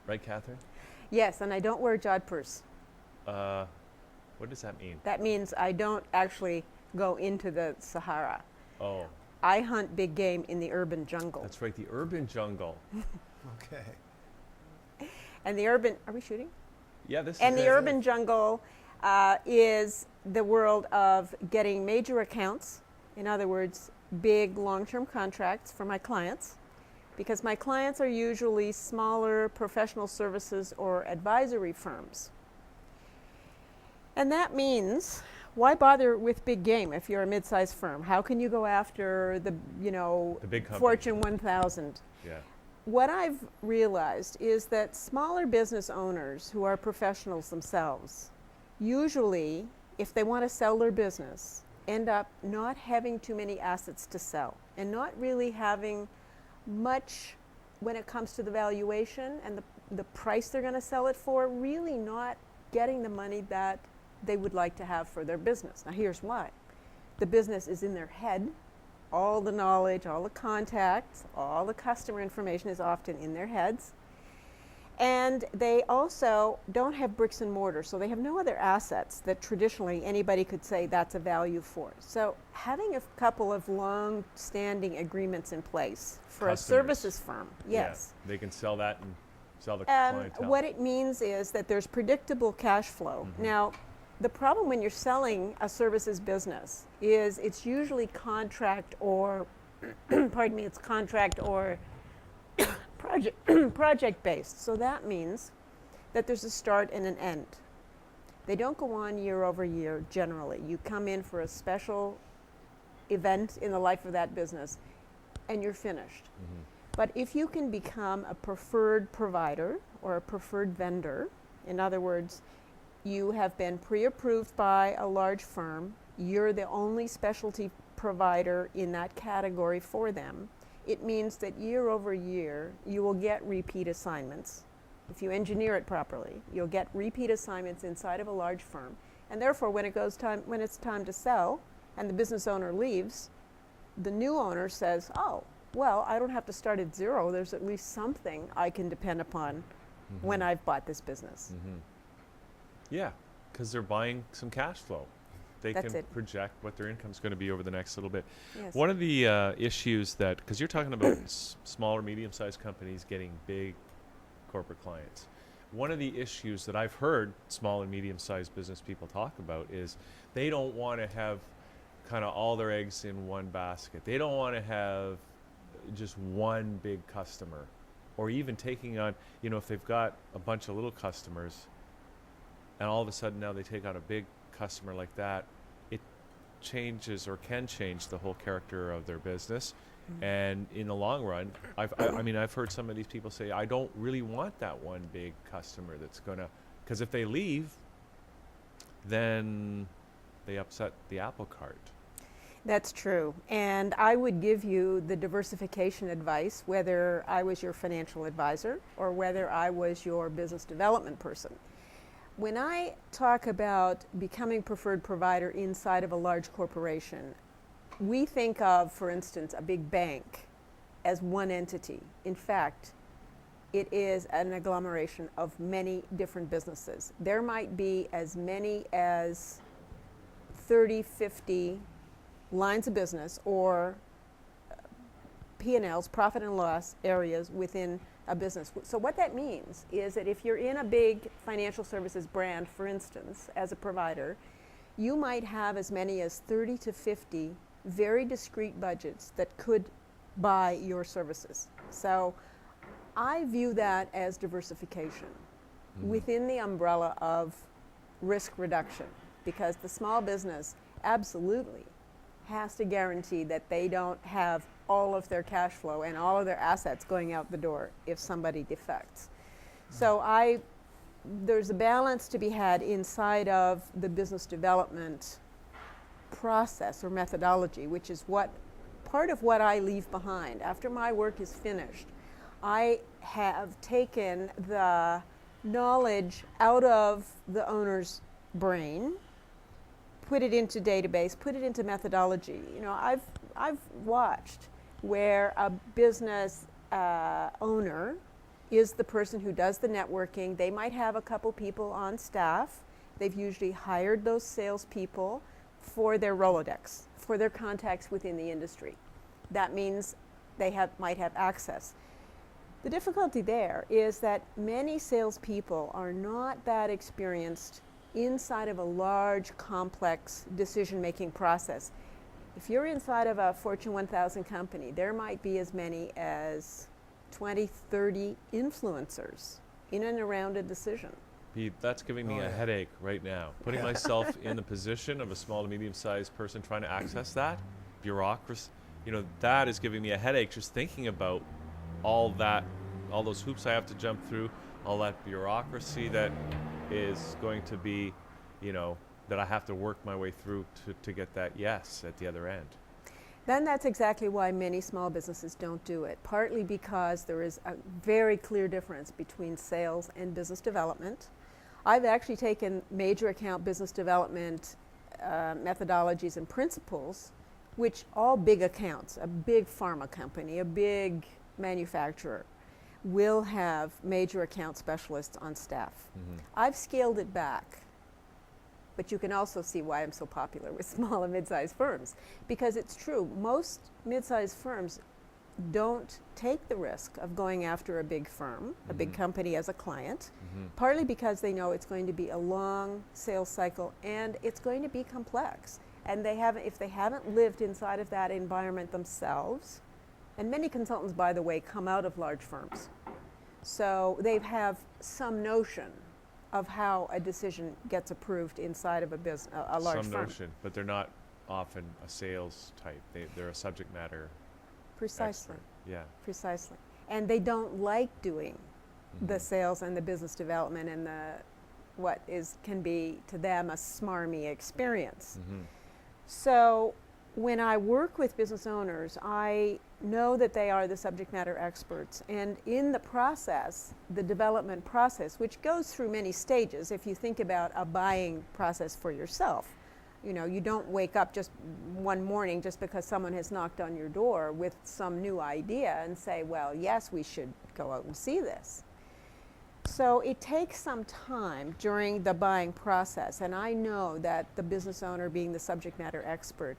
Right, Catherine? Yes, and I don't wear jodhpurs. What does that mean? That means I don't actually go into the Sahara. Oh, I hunt big game in the urban jungle. That's right, the urban jungle. Okay. And the urban, are we shooting? Yeah, this And is the it. urban jungle is the world of getting major accounts. In other words, big long-term contracts for my clients, because my clients are usually smaller professional services or advisory firms. And that means, why bother with big game if you're a mid-sized firm? How can you go after the big company. Fortune 1000? Yeah. What I've realized is that smaller business owners who are professionals themselves, usually, if they want to sell their business, end up not having too many assets to sell and not really having much when it comes to the valuation and the price they're going to sell it for, really not getting the money that they would like to have for their business. Now here's why. The business is in their head. All the knowledge, all the contacts, all the customer information is often in their heads. And they also don't have bricks and mortar, so they have no other assets that traditionally anybody could say that's a value for. So having a couple of long-standing agreements in place for Customers. a services firm, yes. Yeah, they can sell that and sell the clientele. What it means is that there's predictable cash flow. Now, the problem when you're selling a services business is it's usually contract or, pardon me, it's contract or project based. So that means that there's a start and an end. They don't go on year over year generally. You come in for a special event in the life of that business and you're finished. But if you can become a preferred provider or a preferred vendor, in other words, you have been pre-approved by a large firm, you're the only specialty provider in that category for them, it means that year over year you will get repeat assignments. If you engineer it properly, you'll get repeat assignments inside of a large firm, and therefore when it's time to sell and the business owner leaves, the new owner says, oh, well, I don't have to start at zero. There's at least something I can depend upon when I've bought this business. Yeah, because they're buying some cash flow. They That's can it. project what their income's going to be over the next little bit. Yes. One of the issues that, because you're talking about smaller, medium-sized companies getting big corporate clients. One of the issues that I've heard small and medium-sized business people talk about is they don't want to have kind of all their eggs in one basket. They don't want to have just one big customer, or even taking on, if they've got a bunch of little customers and all of a sudden now they take on a big customer like that, it changes or can change the whole character of their business. And in the long run, I've heard some of these people say, I don't really want that one big customer that's gonna, because if they leave, then they upset the apple cart. That's true. And I would give you the diversification advice, whether I was your financial advisor or whether I was your business development person. When I talk about becoming preferred provider inside of a large corporation, we think of, for instance, a big bank as one entity. In fact, it is an agglomeration of many different businesses. There might be as many as 30, 50 lines of business or P&Ls, profit and loss areas within a business. So what that means is that if you're in a big financial services brand, for instance, as a provider, you might have as many as 30 to 50 very discrete budgets that could buy your services. So I view that as diversification within the umbrella of risk reduction, because the small business absolutely has to guarantee that they don't have all of their cash flow and all of their assets going out the door if somebody defects. So there's a balance to be had inside of the business development process or methodology, which is part of what I leave behind. After my work is finished, I have taken the knowledge out of the owner's brain, put it into database, put it into methodology. I've watched where a business owner is the person who does the networking. They might have a couple people on staff. They've usually hired those salespeople for their Rolodex, for their contacts within the industry. That means they might have access. The difficulty there is that many salespeople are not that experienced inside of a large, complex decision-making process. If you're inside of a Fortune 1000 company, there might be as many as 20, 30 influencers in and around a decision. Pete, that's giving me a headache right now. Putting myself in the position of a small to medium-sized person trying to access that bureaucracy, that is giving me a headache just thinking about all those hoops I have to jump through, all that bureaucracy that is going to be, that I have to work my way through to get that yes at the other end. Then that's exactly why many small businesses don't do it, partly because there is a very clear difference between sales and business development. I've actually taken major account business development methodologies and principles, which all big accounts, a big pharma company, a big manufacturer, will have major account specialists on staff. Mm-hmm. I've scaled it back, but you can also see why I'm so popular with small and mid-sized firms, because it's true, most mid-sized firms don't take the risk of going after a big firm, a big company as a client, partly because they know it's going to be a long sales cycle and it's going to be complex. And if they haven't lived inside of that environment themselves, and many consultants, by the way, come out of large firms, so they have some notion of how a decision gets approved inside of a large firm. Some notion, but they're not often a sales type. They're a subject matter Precisely. expert. Yeah. Precisely. And they don't like doing the sales and the business development and can be to them a smarmy experience. So when I work with business owners, I know that they are the subject matter experts. And in the process, the development process, which goes through many stages, if you think about a buying process for yourself, you don't wake up just one morning just because someone has knocked on your door with some new idea and say, well, yes, we should go out and see this. So it takes some time during the buying process, and I know that the business owner, being the subject matter expert,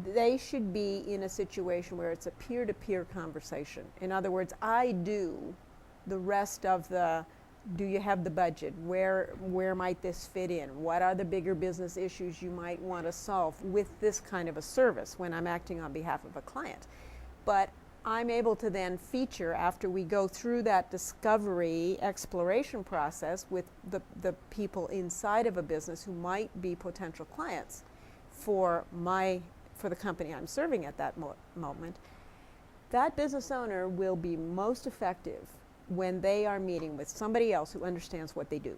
they should be in a situation where it's a peer-to-peer conversation. In other words, I do the rest of the, do you have the budget? Where might this fit in? What are the bigger business issues you might want to solve with this kind of a service when I'm acting on behalf of a client? But I'm able to then feature, after we go through that discovery exploration process with the people inside of a business who might be potential clients for the company I'm serving at that moment, that business owner will be most effective when they are meeting with somebody else who understands what they do.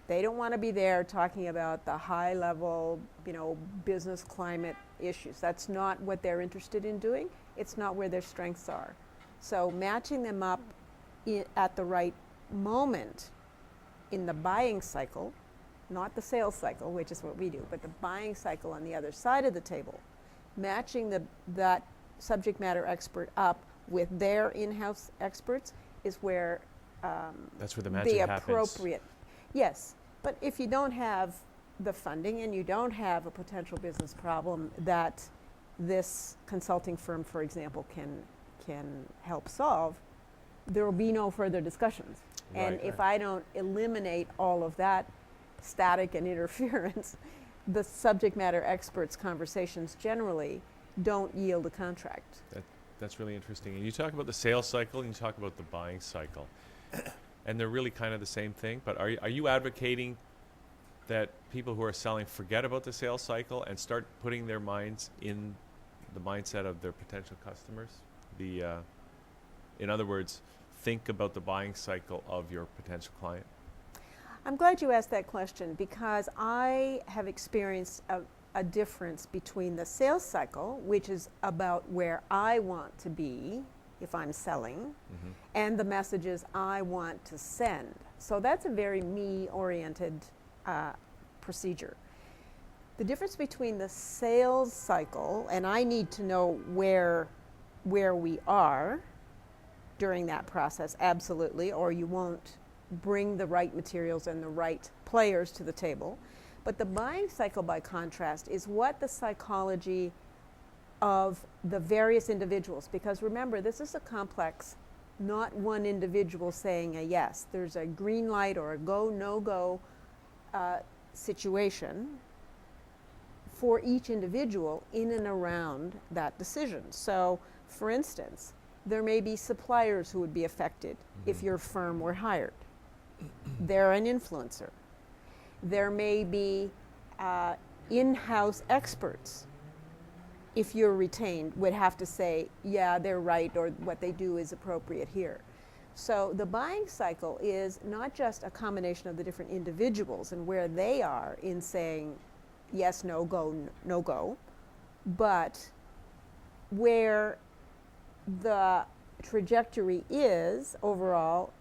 They don't want to be there talking about the high level, business climate issues. That's not what they're interested in doing. It's not where their strengths are. So matching them up at the right moment in the buying cycle, not the sales cycle, which is what we do, but the buying cycle on the other side of the table, matching that subject matter expert up with their in-house experts is where that's where the magic happens. Yes, but if you don't have the funding and you don't have a potential business problem that this consulting firm, for example, can help solve, there will be no further discussions. And if I don't eliminate all of that static and interference, the subject matter experts' conversations generally don't yield a contract. That's really interesting. And you talk about the sales cycle and you talk about the buying cycle. And they're really kind of the same thing, but are you advocating that people who are selling forget about the sales cycle and start putting their minds in the mindset of their potential customers? In other words, think about the buying cycle of your potential client? I'm glad you asked that question, because I have experienced a difference between the sales cycle, which is about where I want to be if I'm selling, and the messages I want to send. So that's a very me-oriented procedure. The difference between the sales cycle, and I need to know where we are during that process, absolutely, or you won't bring the right materials and the right players to the table. But the buying cycle, by contrast, is what the psychology of the various individuals, because remember, this is a complex, not one individual saying a yes. There's a green light or a go, no go situation for each individual in and around that decision. So, for instance, there may be suppliers who would be affected if your firm were hired. They're an influencer. There may be in-house experts. If you're retained, would have to say, yeah, they're right, or what they do is appropriate here. So the buying cycle is not just a combination of the different individuals and where they are in saying yes, no, go, no go, but where the trajectory is overall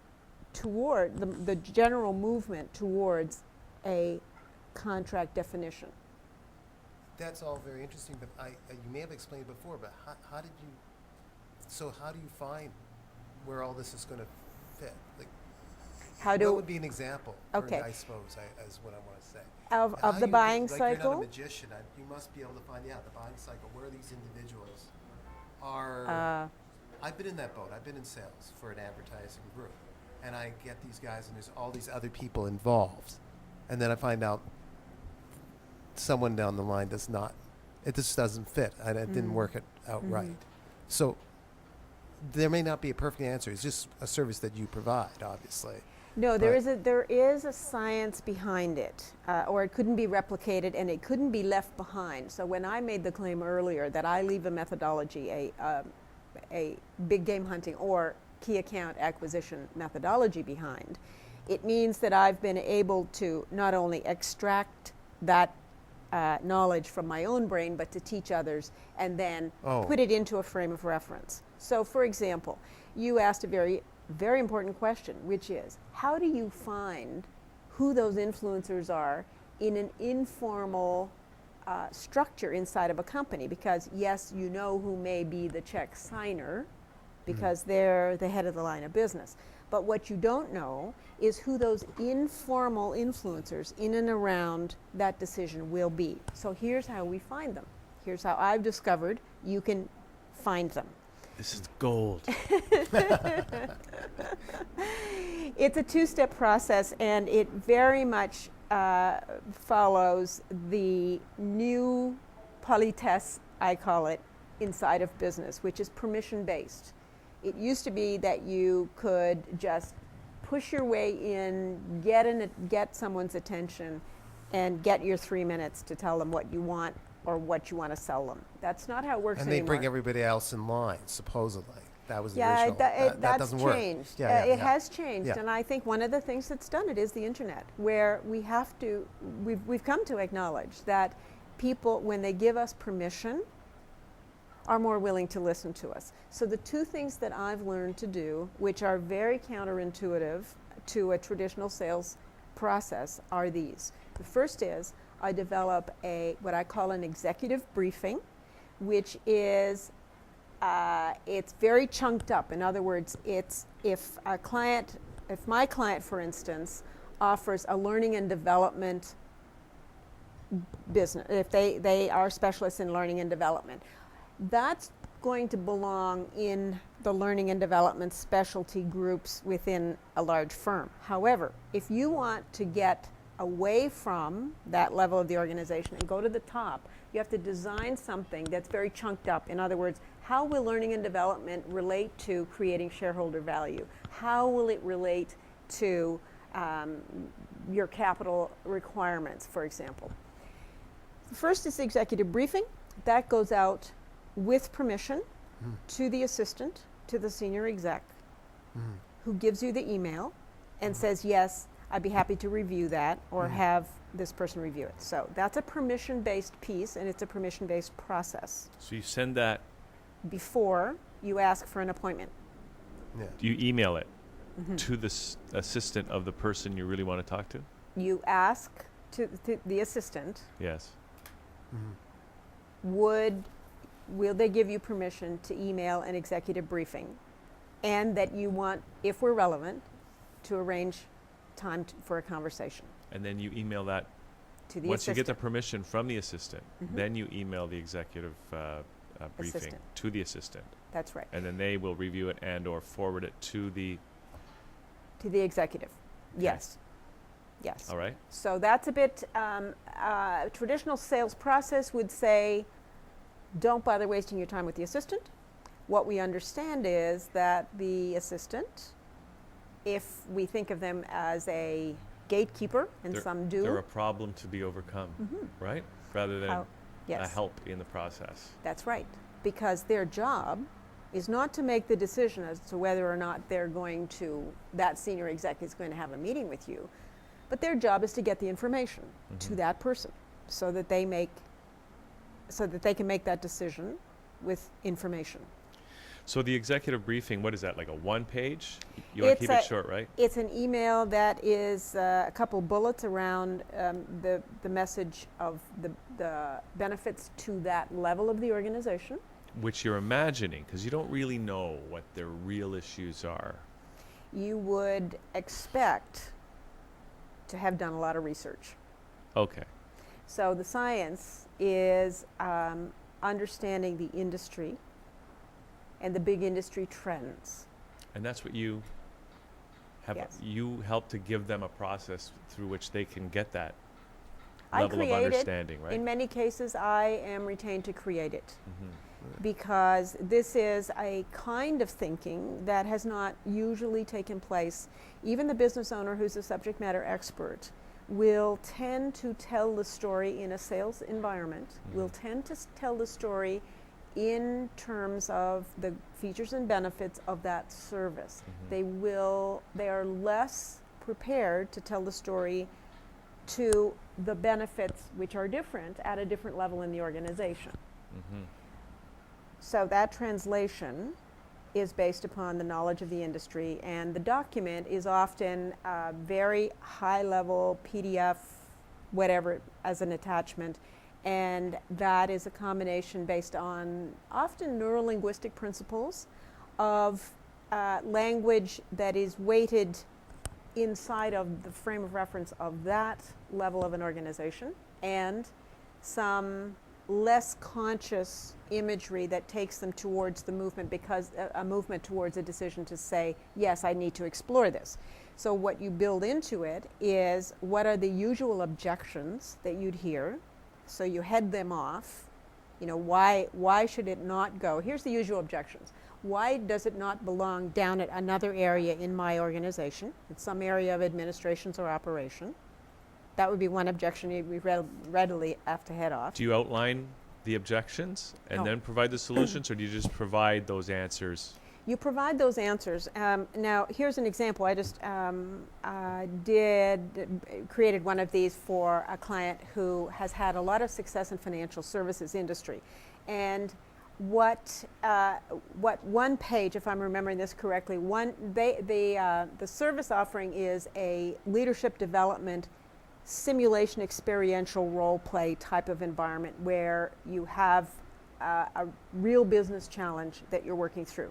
toward the general movement towards a contract definition. That's all very interesting, but you may have explained it before, but how do you find where all this is going to fit? Like, what would be an example? Okay. I suppose is what I want to say. Of the buying cycle? You're not a magician. You must be able to find, the buying cycle, where these individuals are. I've been in that boat. I've been in sales for an advertising group, and I get these guys, and there's all these other people involved, and then I find out someone down the line does not. It just doesn't fit, and it didn't work out right. So there may not be a perfect answer. It's just a service that you provide, obviously. No, there is a science behind it, or it couldn't be replicated, and it couldn't be left behind. So when I made the claim earlier that I leave a methodology, a big game hunting or key account acquisition methodology behind, it means that I've been able to not only extract that knowledge from my own brain, but to teach others and then put it into a frame of reference. So, for example, you asked a very, very important question, which is, how do you find who those influencers are in an informal structure inside of a company? Because yes, you know who may be the check signer because they're the head of the line of business. But what you don't know is who those informal influencers in and around that decision will be. So here's how we find them. Here's how I've discovered you can find them. This is gold. It's a two-step process, and it very much follows the new politesse, I call it, inside of business, which is permission-based. It used to be that you could just push your way in, get someone's attention, and get your 3 minutes to tell them what you want or what you want to sell them. That's not how it works And anymore. they bring everybody else in line, supposedly. That was the Yeah, original. That that's doesn't work. changed. It has changed, Yeah. and I think one of the things that's done it is the internet, where we've come to acknowledge that people, when they give us permission, are more willing to listen to us. So the two things that I've learned to do, which are very counterintuitive to a traditional sales process, are these. The first is I develop what I call an executive briefing, which is it's very chunked up. In other words, it's if my client, for instance, offers a learning and development business, if they are specialists in learning and development, that's going to belong in the learning and development specialty groups within a large firm. However, if you want to get away from that level of the organization and go to the top, you have to design something that's very chunked up. In other words, how will learning and development relate to creating shareholder value? How will it relate to your capital requirements, for example? First is the executive briefing. That goes out with permission to the assistant, to the senior exec, who gives you the email and says, yes, I'd be happy to review that or have this person review it. So that's a permission-based piece, and it's a permission-based process. So you send that. Before you ask for an appointment. Yeah. You email it to the assistant of the person you really want to talk to? You ask to the assistant, Yes. will they give you permission to email an executive briefing, and that you want, if we're relevant, to arrange time for a conversation. And then you email that. To the Once assistant. you get the permission from the assistant, then you email the executive briefing Assistant. to the assistant, That's right. and then they will review it and or forward it to the. To the executive. Yes. Yes. All right. So that's a bit, traditional sales process would say, don't bother wasting your time with the assistant. What we understand is that the assistant, if we think of them as a gatekeeper, and some do. They're a problem to be overcome, right? Rather than a Yes, help in the process. that's right. Because their job is not to make the decision as to whether or not that senior exec is going to have a meeting with you, but their job is to get the information to that person so that they can make that decision with information. So the executive briefing, what is that, like a one page? You want to keep it short, right? It's an email that is a couple bullets around the message of the benefits to that level of the organization. Which you're imagining, because you don't really know what their real issues are. You would expect to have done a lot of research. Okay. So the science is understanding the industry and the big industry trends. And that's what you have. Yes. You help to give them a process through which they can get that I level of create it. understanding, right? In many cases, I am retained to create it. Mm-hmm. Because this is a kind of thinking that has not usually taken place. Even the business owner who's a subject matter expert will tend to tell the story in a sales environment, will tend to tell the story in terms of the features and benefits of that service. They are less prepared to tell the story to the benefits, which are different at a different level in the organization. Mm-hmm. So that translation is based upon the knowledge of the industry, and the document is often a very high-level PDF, whatever, as an attachment, and that is a combination based on often neurolinguistic principles of language that is weighted inside of the frame of reference of that level of an organization, and some less conscious imagery that takes them towards the movement, because a movement towards a decision to say, yes, I need to explore this. So what you build into it is, what are the usual objections that you'd hear? So you head them off. Why should it not go? Here's the usual objections. Why does it not belong down at another area in my organization, in some area of administrations or operation? That would be one objection you readily have to head off. Do you outline the objections and No. then provide the solutions, or do you just provide those answers? You provide those answers. Now, here's an example. I just created one of these for a client who has had a lot of success in financial services industry. And what one page, if I'm remembering this correctly, the service offering is a leadership development simulation experiential role play type of environment where you have a real business challenge that you're working through.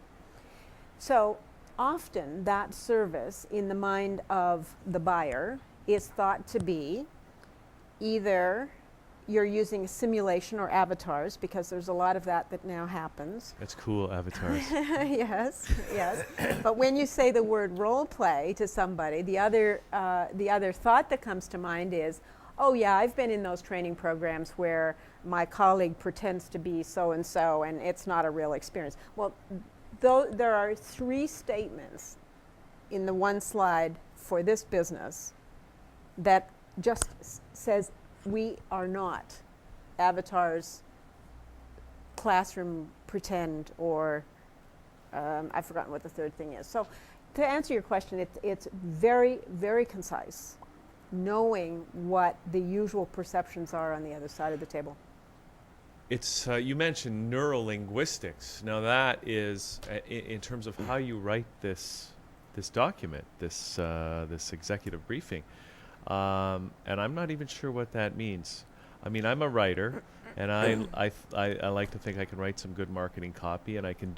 So often that service in the mind of the buyer is thought to be either you're using simulation or avatars, because there's a lot of that now happens. That's cool, avatars. Yes. But when you say the word role play to somebody, the other thought that comes to mind is, oh yeah, I've been in those training programs where my colleague pretends to be so and so, and it's not a real experience. Well, there are 3 statements in the one slide for this business that just says, we are not avatars, classroom pretend, or I've forgotten what the third thing is. So to answer your question, it's very, very concise, knowing what the usual perceptions are on the other side of the table. It's you mentioned neurolinguistics. Now that is in terms of how you write this document, this executive briefing. And I'm not even sure what that means. I mean, I'm a writer, and I like to think I can write some good marketing copy, and I can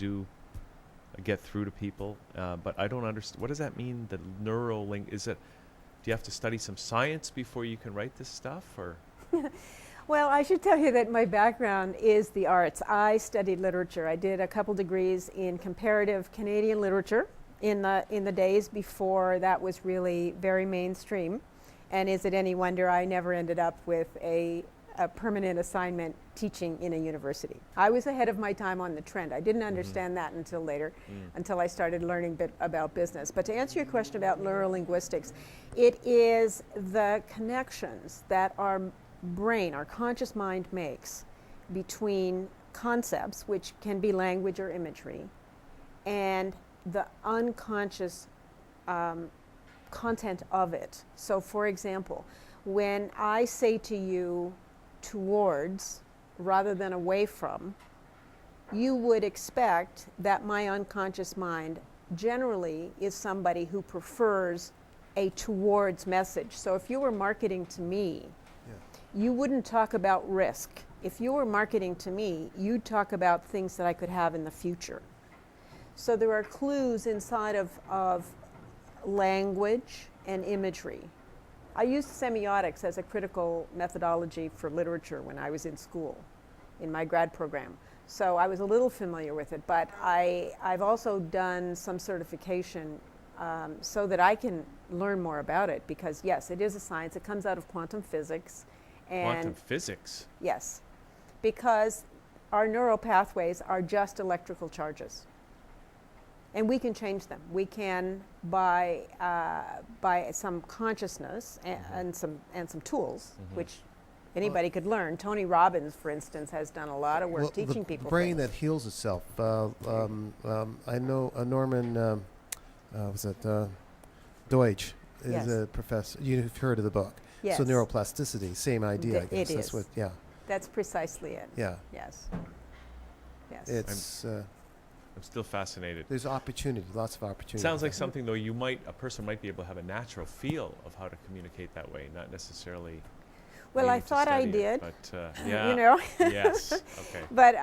get through to people. But I don't understand. What does that mean? The do you have to study some science before you can write this stuff, or? Well, I should tell you that my background is the arts. I studied literature. I did a couple degrees in comparative Canadian literature in the days before that was really very mainstream. And is it any wonder I never ended up with a permanent assignment teaching in a university? I was ahead of my time on the trend. I didn't understand that until later, until I started learning a bit about business. But to answer your question about neurolinguistics, it is the connections that our brain, our conscious mind makes between concepts, which can be language or imagery, and the unconscious content of it. So for example, when I say to you towards rather than away from, you would expect that my unconscious mind generally is somebody who prefers a towards message. So if you were marketing to me, you wouldn't talk about risk. If you were marketing to me, you'd talk about things that I could have in the future. So there are clues inside of language and imagery. I used semiotics as a critical methodology for literature when I was in school, in my grad program. So I was a little familiar with it, but I've also done some certification so that I can learn more about it, because yes, it is a science. It comes out of quantum physics. Quantum physics? Yes, because our neural pathways are just electrical charges. And we can change them. We can by some consciousness and some tools, which anybody could learn. Tony Robbins, for instance, has done a lot of work teaching people. The brain things. that heals itself. I know Norman, was it Deutsch is Yes. a professor. You've heard of the book. Yes. So neuroplasticity, same idea. I It guess that's is. what. Yeah. That's precisely it. Yeah. Yes. Yes. It's I'm still fascinated. there's opportunity, lots of opportunity. Sounds like something though a person might be able to have a natural feel of how to communicate that way, not necessarily. Well, I needing to thought I study it, did. but yeah. You know. Yes. Okay. But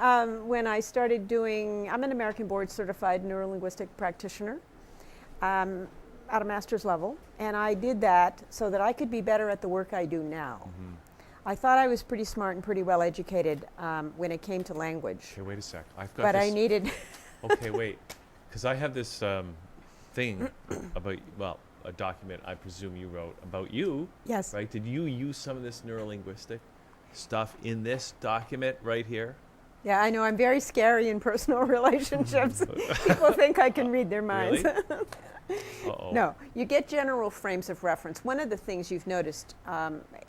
when I started doing, I'm an American board certified neurolinguistic practitioner at a master's level, and I did that so that I could be better at the work I do now. I thought I was pretty smart and pretty well educated when it came to language, Okay, wait a sec. I've got but this. I needed. Okay, wait. Because I have this thing about, well, a document I presume you wrote about you, Yes. right? Did you use some of this neurolinguistic stuff in this document right here? Yeah, I know. I'm very scary in personal relationships. People think I can read their minds. Really? Uh-oh. No, you get general frames of reference. One of the things you've noticed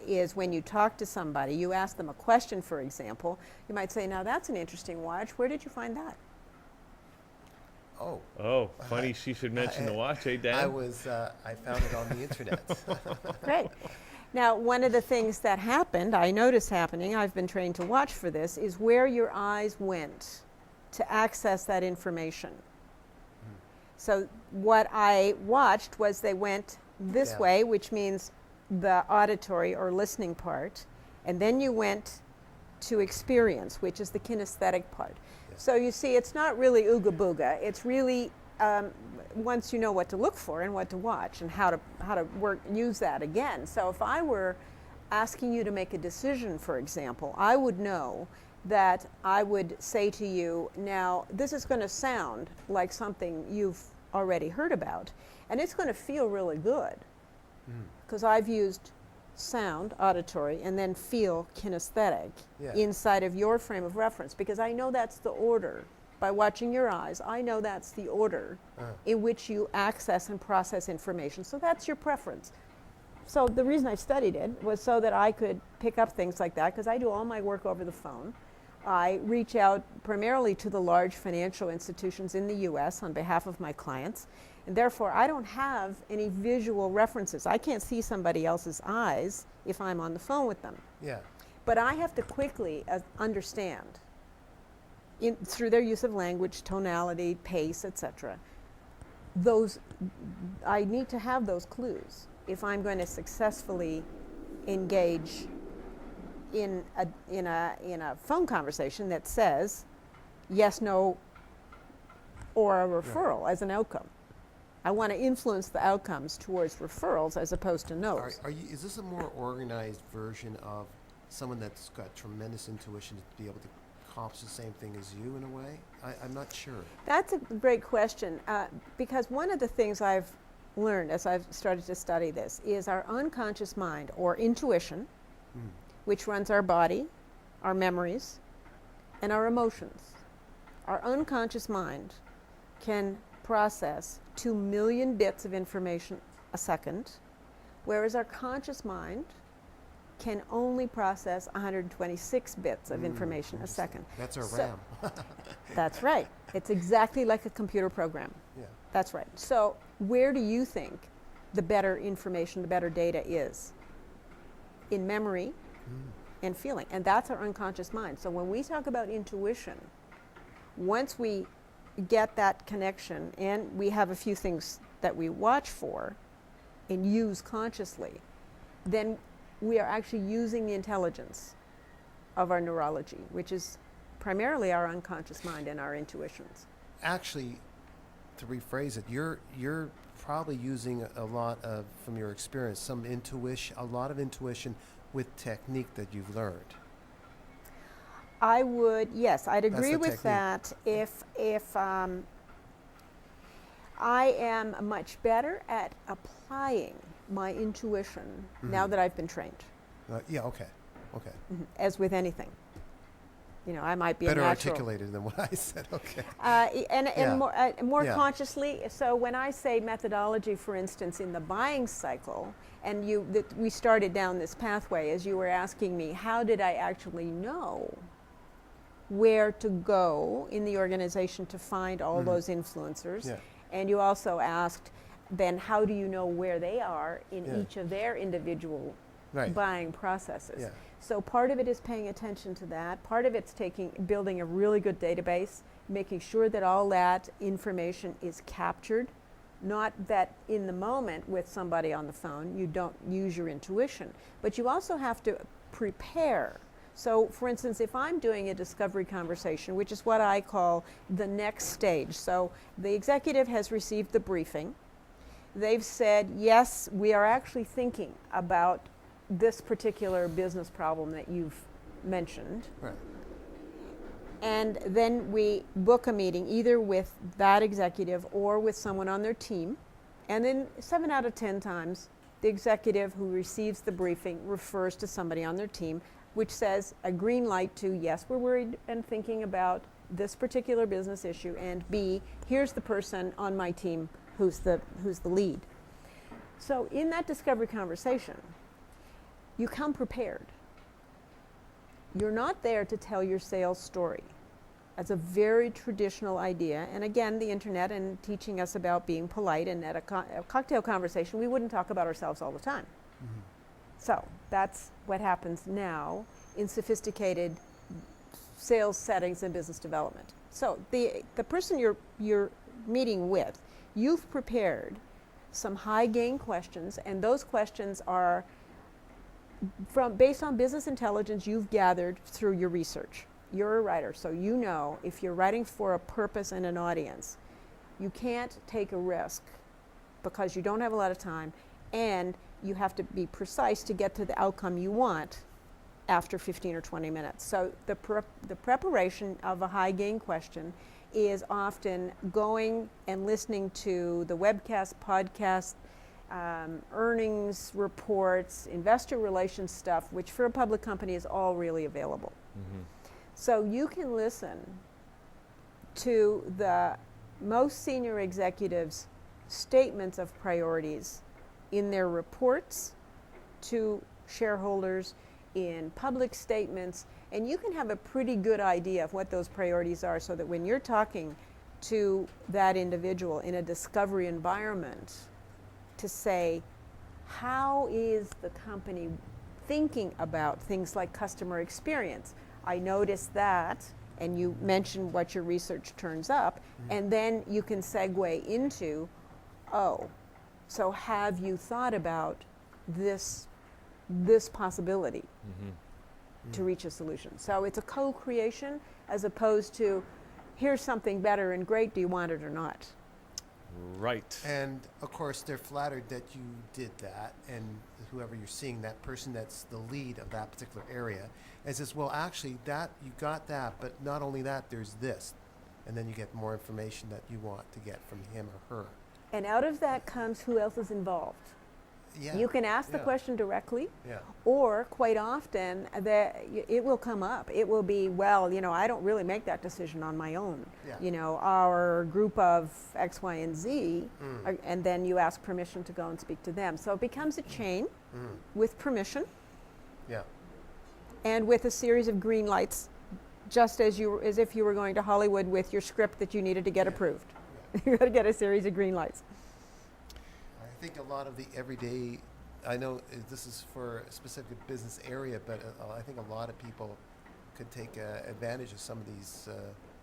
is when you talk to somebody, you ask them a question, for example, you might say, now that's an interesting watch. Where did you find that? Oh, Oh, funny she should mention the watch, eh, Dan? I found it on the internet. Great. Now, one of the things that happened, I noticed happening, I've been trained to watch for this, is where your eyes went to access that information. So what I watched was they went this Yeah. way, which means the auditory or listening part, and then you went to experience, which is the kinesthetic part. Yeah. So you see, it's not really ooga booga. It's really once you know what to look for and what to watch and how to use that again. So if I were asking you to make a decision, for example, I would know that I would say to you, now this is going to sound like something you've already heard about, and it's going to feel really good because I've used sound, auditory, and then feel, kinesthetic, Yeah. inside of your frame of reference, because I know that's the order. By watching your eyes, I know that's the order in which you access and process information. So that's your preference. So the reason I studied it was so that I could pick up things like that, because I do all my work over the phone. I reach out primarily to the large financial institutions in the US on behalf of my clients, and therefore I don't have any visual references. I can't see somebody else's eyes if I'm on the phone with them. Yeah. But I have to quickly understand, through their use of language, tonality, pace, etc. I need to have those clues if I'm going to successfully engage in a phone conversation that says yes, no, or a referral as an outcome. I want to influence the outcomes towards referrals as opposed to no's. Is this a more organized version of someone that's got tremendous intuition to be able to accomplish the same thing as you in a way? I'm not sure. That's a great question, because one of the things I've learned as I've started to study this is our unconscious mind, or intuition, which runs our body, our memories, and our emotions. Our unconscious mind can process 2 million bits of information a second, whereas our conscious mind can only process 126 bits of information a second. That's our So- RAM. That's right. It's exactly like a computer program. Yeah. That's right. So where do you think the better information, the better data is? In memory and feeling. And that's our unconscious mind. So when we talk about intuition, once we get that connection, and we have a few things that we watch for and use consciously, then we are actually using the intelligence of our neurology, which is primarily our unconscious mind and our intuitions. Actually, to rephrase it, you're probably using a lot of, from your experience, some intuition, a lot of intuition with technique that you've learned. I would, yes, I'd agree the with technique. that if I am much better at applying my intuition now that I've been trained, Yeah, okay. as with anything. You know, I might be Better a natural. articulated than what I said, okay. And Yeah. more Yeah. consciously. So when I say methodology, for instance, in the buying cycle, and we started down this pathway as you were asking me, how did I actually know where to go in the organization to find all those influencers? Yeah. And you also asked, then how do you know where they are in Yeah. each of their individual Right. buying processes? Yeah. So part of it is paying attention to that. Part of it's building a really good database, making sure that all that information is captured. Not that in the moment with somebody on the phone, you don't use your intuition, but you also have to prepare. So for instance, if I'm doing a discovery conversation, which is what I call the next stage. So the executive has received the briefing. They've said, yes, we are actually thinking about this particular business problem that you've mentioned. Right. And then we book a meeting either with that executive or with someone on their team. And then 7 out of 10 times, the executive who receives the briefing refers to somebody on their team, which says a green light to, yes, we're worried and thinking about this particular business issue, and B, here's the person on my team who's the lead. So in that discovery conversation, you come prepared. You're not there to tell your sales story. That's a very traditional idea. And again, the internet and teaching us about being polite, and at a cocktail conversation, we wouldn't talk about ourselves all the time. So that's what happens now in sophisticated sales settings and business development. So the person you're meeting with, you've prepared some high gain questions, and those questions are based on business intelligence you've gathered through your research. You're a writer, so you know if you're writing for a purpose and an audience, you can't take a risk because you don't have a lot of time, and you have to be precise to get to the outcome you want after 15 or 20 minutes. So the preparation of a high gain question is often going and listening to the webcast, podcast, earnings reports, investor relations stuff, which for a public company is all really available. So you can listen to the most senior executives' statements of priorities in their reports to shareholders, in public statements, and you can have a pretty good idea of what those priorities are, so that when you're talking to that individual in a discovery environment, to say, how is the company thinking about things like customer experience? I noticed that, and you mention what your research turns up, and then you can segue into, oh, so have you thought about this possibility to reach a solution? So it's a co-creation as opposed to, here's something better and great, do you want it or not? Right. And of course, they're flattered that you did that, and whoever you're seeing, that person that's the lead of that particular area, and says, "Well, actually, that you got that, but not only that, there's this," and then you get more information that you want to get from him or her. And out of that comes who else is involved. Yeah. You can ask the Yeah. question directly, Yeah. or quite often it will come up. It will be, well, I don't really make that decision on my own. Yeah. Our group of X, Y, and Z, Mm. and then you ask permission to go and speak to them. So it becomes a chain Mm. with permission Yeah. and with a series of green lights, just as if you were going to Hollywood with your script that you needed to get Yeah. approved. You got to get a series of green lights. I think a lot of the everyday, I know this is for a specific business area, but I think a lot of people could take advantage of some of these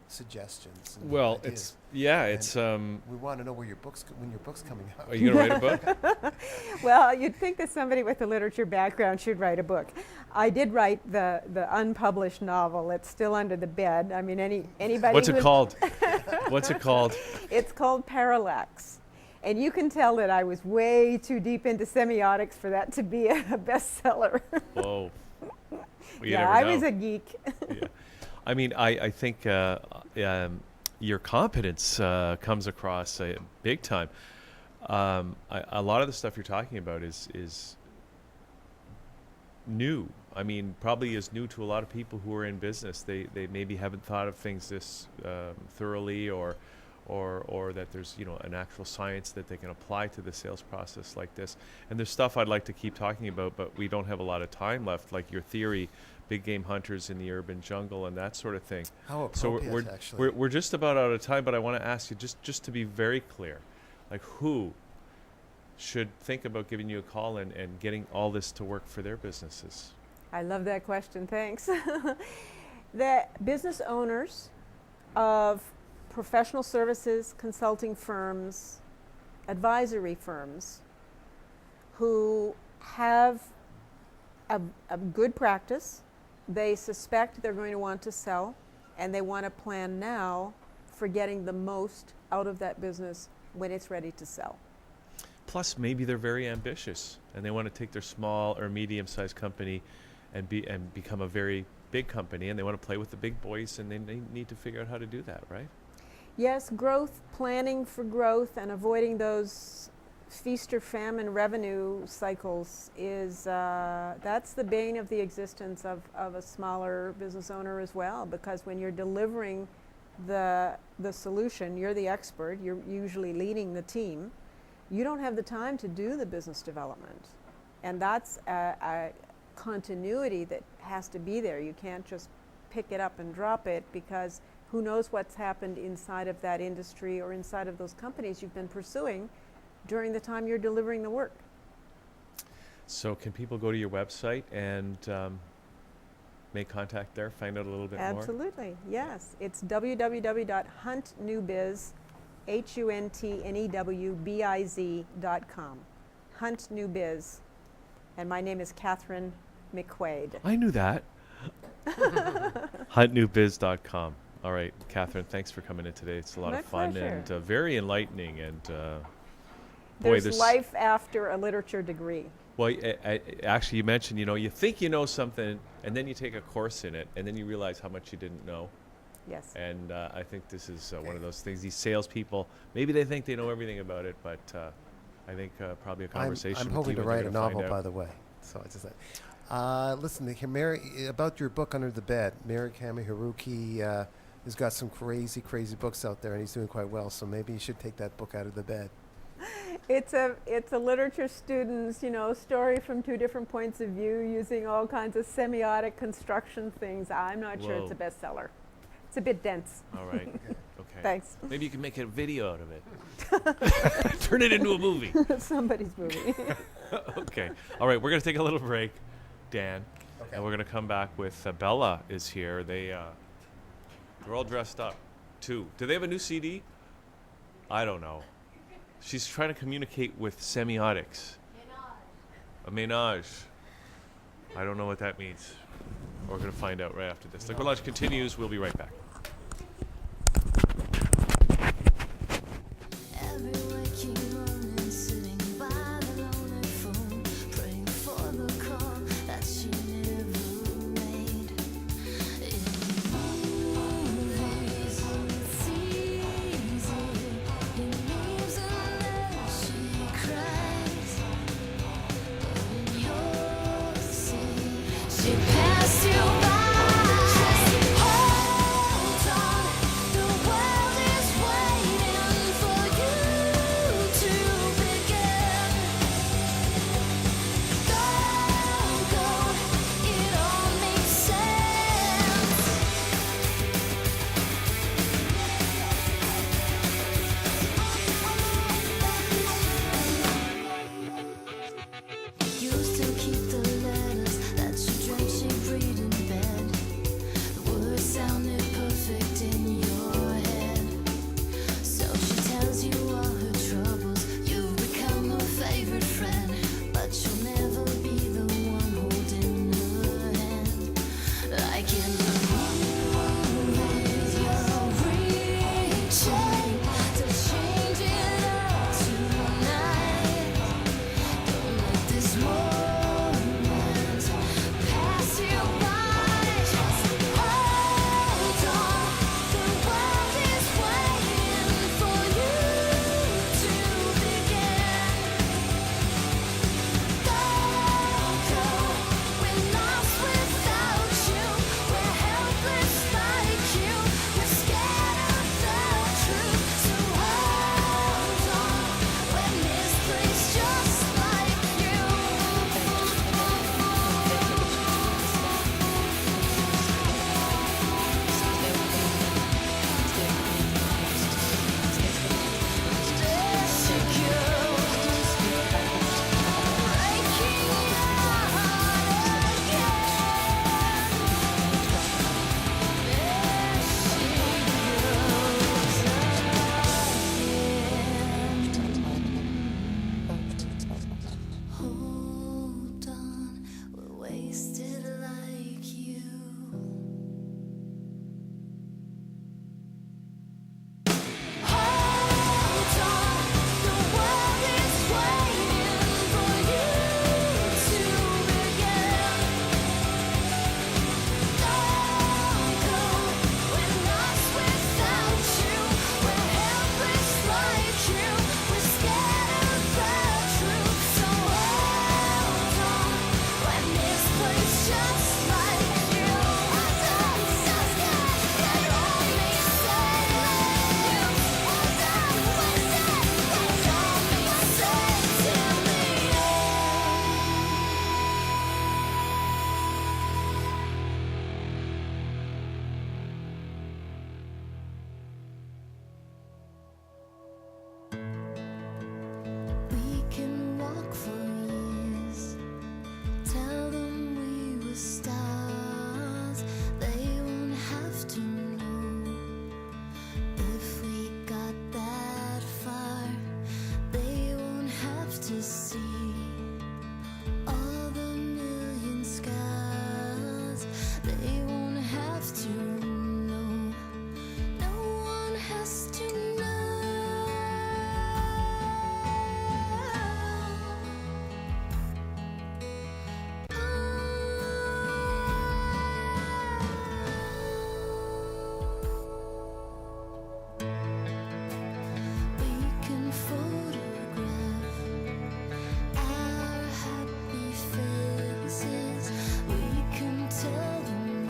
suggestions. And Well, ideas. it's We want to know when your book's coming out. Are you gonna write a book? Well, you'd think that somebody with a literature background should write a book. I did write the unpublished novel. It's still under the bed. I mean, anybody. What's it who's- called? What's it called? It's called Parallax. And you can tell that I was way too deep into semiotics for that to be a bestseller. Whoa. Well, you Yeah, never I know. was a geek. Yeah. I mean, I think your competence comes across big time. A lot of the stuff you're talking about is new. I mean, probably is new to a lot of people who are in business. They maybe haven't thought of things this thoroughly, or that there's an actual science that they can apply to the sales process like this. And there's stuff I'd like to keep talking about, but we don't have a lot of time left, like your theory, big game hunters in the urban jungle and that sort of thing. How So appropriate, actually. we're just about out of time, but I want to ask you just to be very clear, like who should think about giving you a call and getting all this to work for their businesses? I love that question. Thanks. The business owners of professional services, consulting firms, advisory firms who have a good practice, they suspect they're going to want to sell, and they want to plan now for getting the most out of that business when it's ready to sell. Plus, maybe they're very ambitious and they want to take their small or medium-sized company and become a very big company, and they want to play with the big boys, and they need to figure out how to do that, right? Yes, growth, planning for growth and avoiding those feast or famine revenue cycles is, that's the bane of the existence of a smaller business owner as well, because when you're delivering the solution, you're the expert, you're usually leading the team, you don't have the time to do the business development. And that's a continuity that has to be there. You can't just pick it up and drop it, because who knows what's happened inside of that industry or inside of those companies you've been pursuing during the time you're delivering the work. So can people go to your website and make contact there, find out a little bit more? Absolutely, yes. It's www.huntnewbiz, HUNTNEWBIZ.com. Hunt New Biz. And my name is Catherine McQuaid. I knew that. Huntnewbiz.com. All right, Catherine, thanks for coming in today. It's a lot My of fun pleasure. and very enlightening. And boy, There's life after a literature degree. Well, actually, you mentioned, you think you know something, and then you take a course in it, and then you realize how much you didn't know. Yes. And I think this is one of those things. These salespeople, maybe they think they know everything about it, but I think probably a conversation. I'm with hoping you to and they're write a gonna find novel, out. by the way. So I just said, listen, here, Mary, about your book Under the Bed. Murakami Haruki has got some crazy books out there, and he's doing quite well. So maybe you should take that book out of the bed. It's a literature student's, story from two different points of view, using all kinds of semiotic construction things. I'm not sure it's a Whoa. bestseller. It's a bit dense. All right. Okay. Thanks. Maybe you can make a video out of it. Turn it into a movie. Somebody's movie. Okay. All right. We're going to take a little break, Dan. Okay. And we're going to come back with Bella is here. They're all dressed up, too. Do they have a new CD? I don't know. She's trying to communicate with semiotics. A ménage. I don't know what that means. We're going to find out right after this. Liquid Lunch continues. We'll be right back. Everywhere wasted like you. Hold on, the world is waiting for you to begin. Don't go, we're lost without you. We're helpless like you. We're scared of the truth. So hold on, when this place just like you. I'm so scared that it all makes sense. And I'm wasted, that it all makes sense in the We can walk for years, tell them we were stars. They won't have to know if we got that far. They won't have to see all the million scars. They won't have to know. No one has to know. We can photograph our happy faces. We can tell them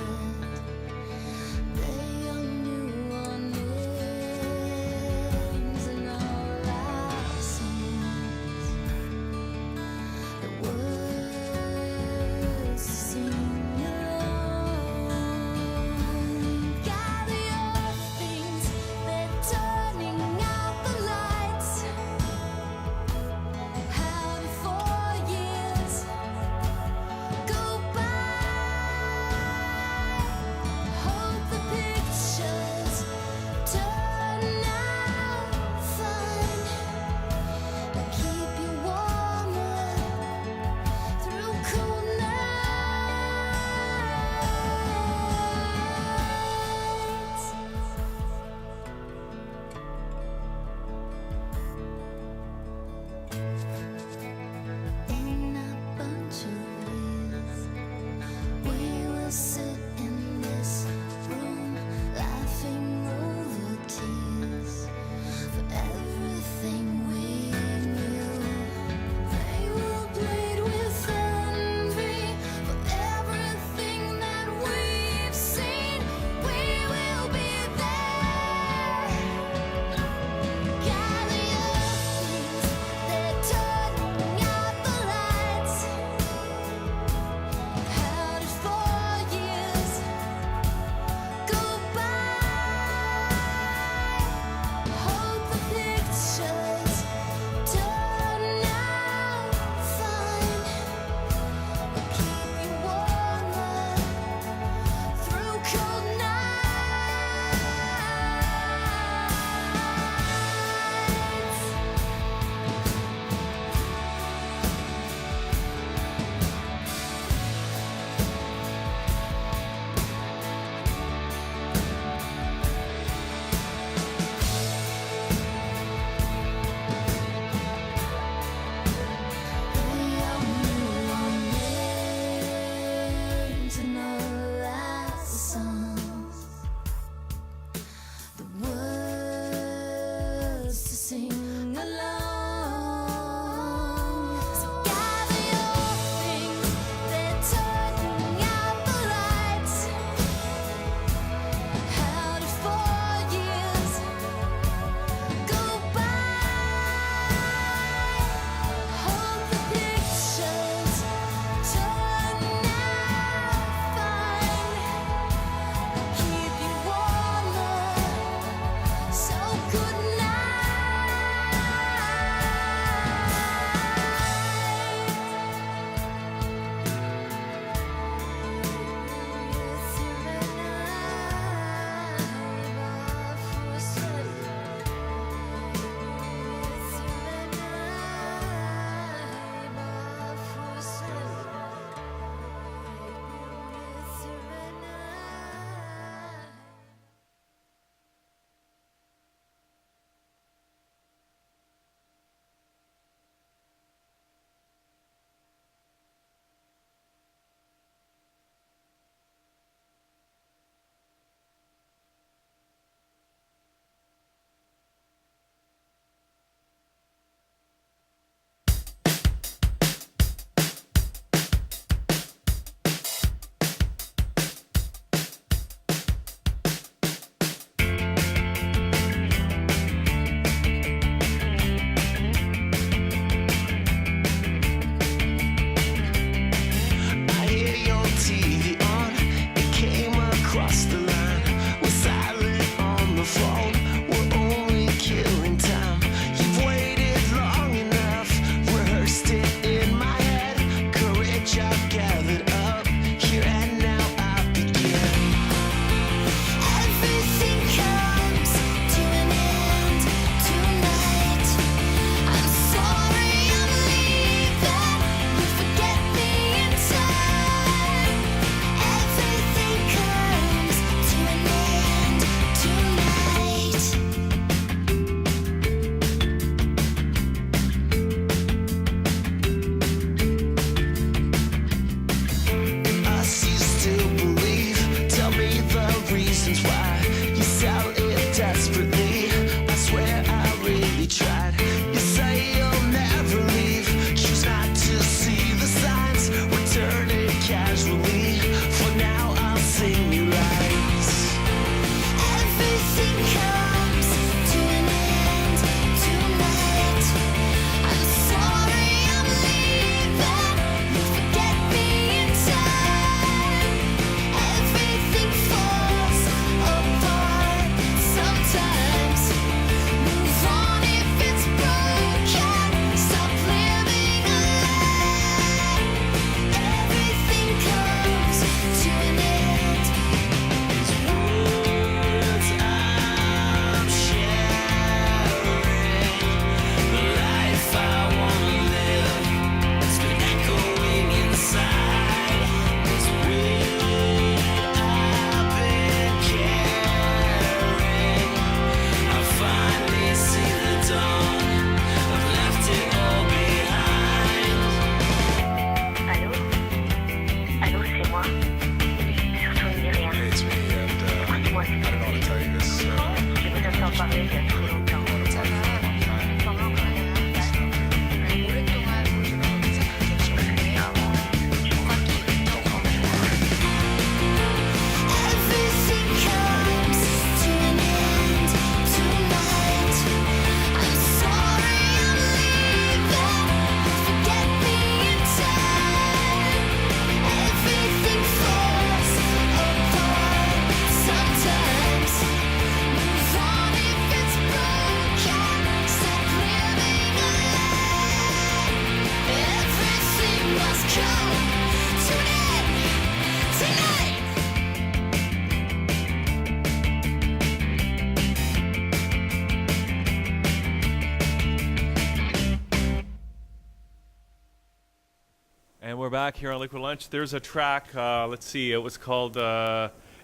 back here on Liquid Lunch. There's a track, let's see, it was called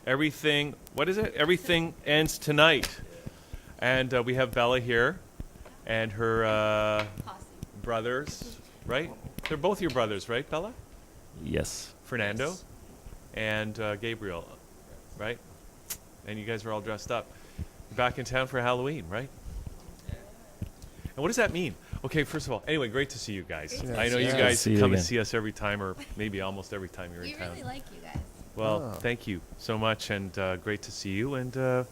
Everything, what is it? Everything Ends Tonight. And we have Bella here and her brothers, right? They're both your brothers, right, Bella? Yes. Fernando Yes. and Gabriel, right? And you guys are all dressed up. You're back in town for Halloween, right? And what does that mean? Okay, first of all, anyway, great to see you guys. Yes. I know you Yes. guys See you come and again. see us every time, or maybe almost every time you're We in town. really like you guys. Well, Oh. thank you so much, and great to see you. And it's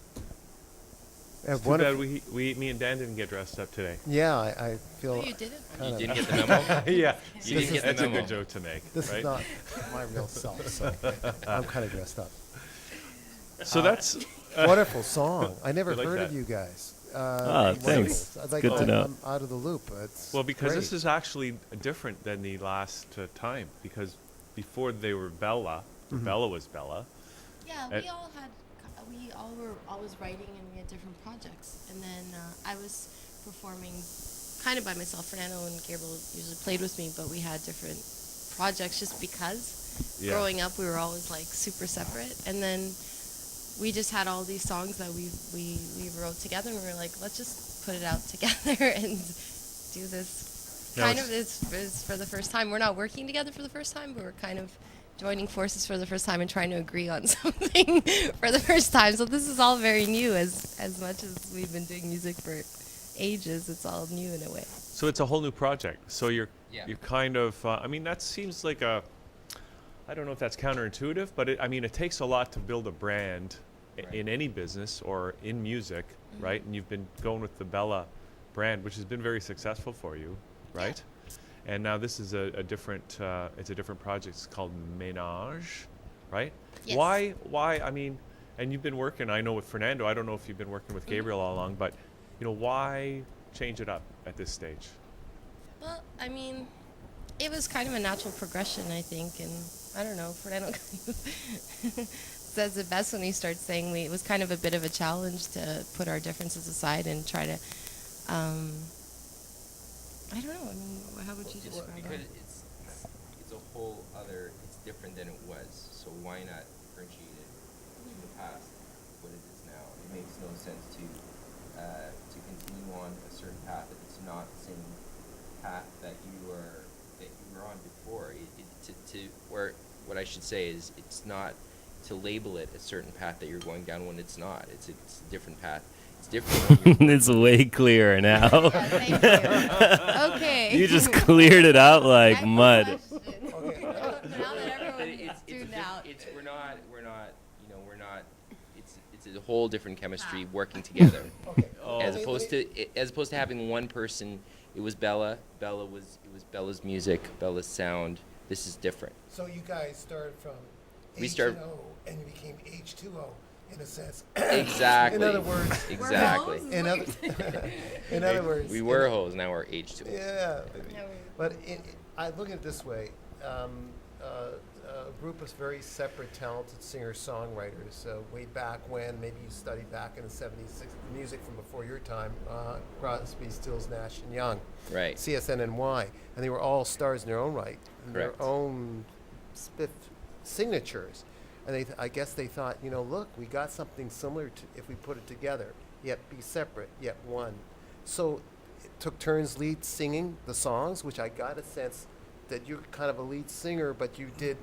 too one bad of, me and Dan didn't get dressed up today. yeah, I feel Oh, you did it? kind of. You didn't get the memo? Yeah, You didn't get the that's a memo. good joke to make, This right? is not my real self, so I'm kind of dressed up. So that's Wonderful song. I never I like heard of that. you guys. Thanks. wonderful. I'd like Good to know. I'm out of the loop. It's well because this great. is actually different than the last time, because before they were Bella, Mm-hmm. Bella was Bella. Yeah, Uh, we all were always writing and we had different projects. And then I was performing kind of by myself. Fernando and Gabriel usually played with me, but we had different projects just because Yeah. growing up we were always like super separate. And then we just had all these songs that we wrote together, and we were like, let's just put it out together and do this. Now Kind it's- of is for the first time. We're not working together for the first time, but we're kind of joining forces for the first time and trying to agree on something for the first time. So this is all very new. As much as we've been doing music for ages, it's all new in a way. So it's a whole new project. So you're Yeah. kind of I mean that seems like I don't know if that's counterintuitive, but it takes a lot to build a brand Right. in any business or in music, right? And you've been going with the Bella brand, which has been very successful for you, right? And now this is a different it's a different project. It's called Ménage, right? Yes. Why I mean, and you've been working, I know, with Fernando. I don't know if you've been working with Gabriel all along, but why change it up at this stage? Well, I mean, it was kind of a natural progression, I think, and I don't know, Fernando says it best when he starts saying it was kind of a bit of a challenge to put our differences aside and try to, I don't know, I mean, how would you describe Because it? it's a whole other, it's different than it was, so why not differentiate it from the past, what it is now? It makes no sense to continue on a certain path if it's not the same path that you were on before. What I should say is, it's not to label it a certain path that you're going down when it's not. It's a different path. It's different when you're It's way clearer now. Yeah, thank you. Okay. You just cleared it out like Next mud. question. Now that everyone's tuned out. we're not, it's a whole different chemistry working together. Oh. As opposed to having one person, it was Bella. It was Bella's music, Bella's sound. This is different. So you guys started from We H start- and O, and you became H2O in a sense. Exactly. In other words, Exactly. in other, in other words, We were hoes, now we're H2O. Yeah, No, but I look at it this way: a group of very separate, talented singer-songwriters. Way back when, maybe you studied back in the '70s, music from before your time, Crosby, Stills, Nash and Young, Right. CSNNY, and they were all stars in their own right, in Correct. their own signatures. And I guess they thought, look, we got something similar to if we put it together, yet be separate, yet one. So it took turns lead singing the songs, which I got a sense that you're kind of a lead singer, but you did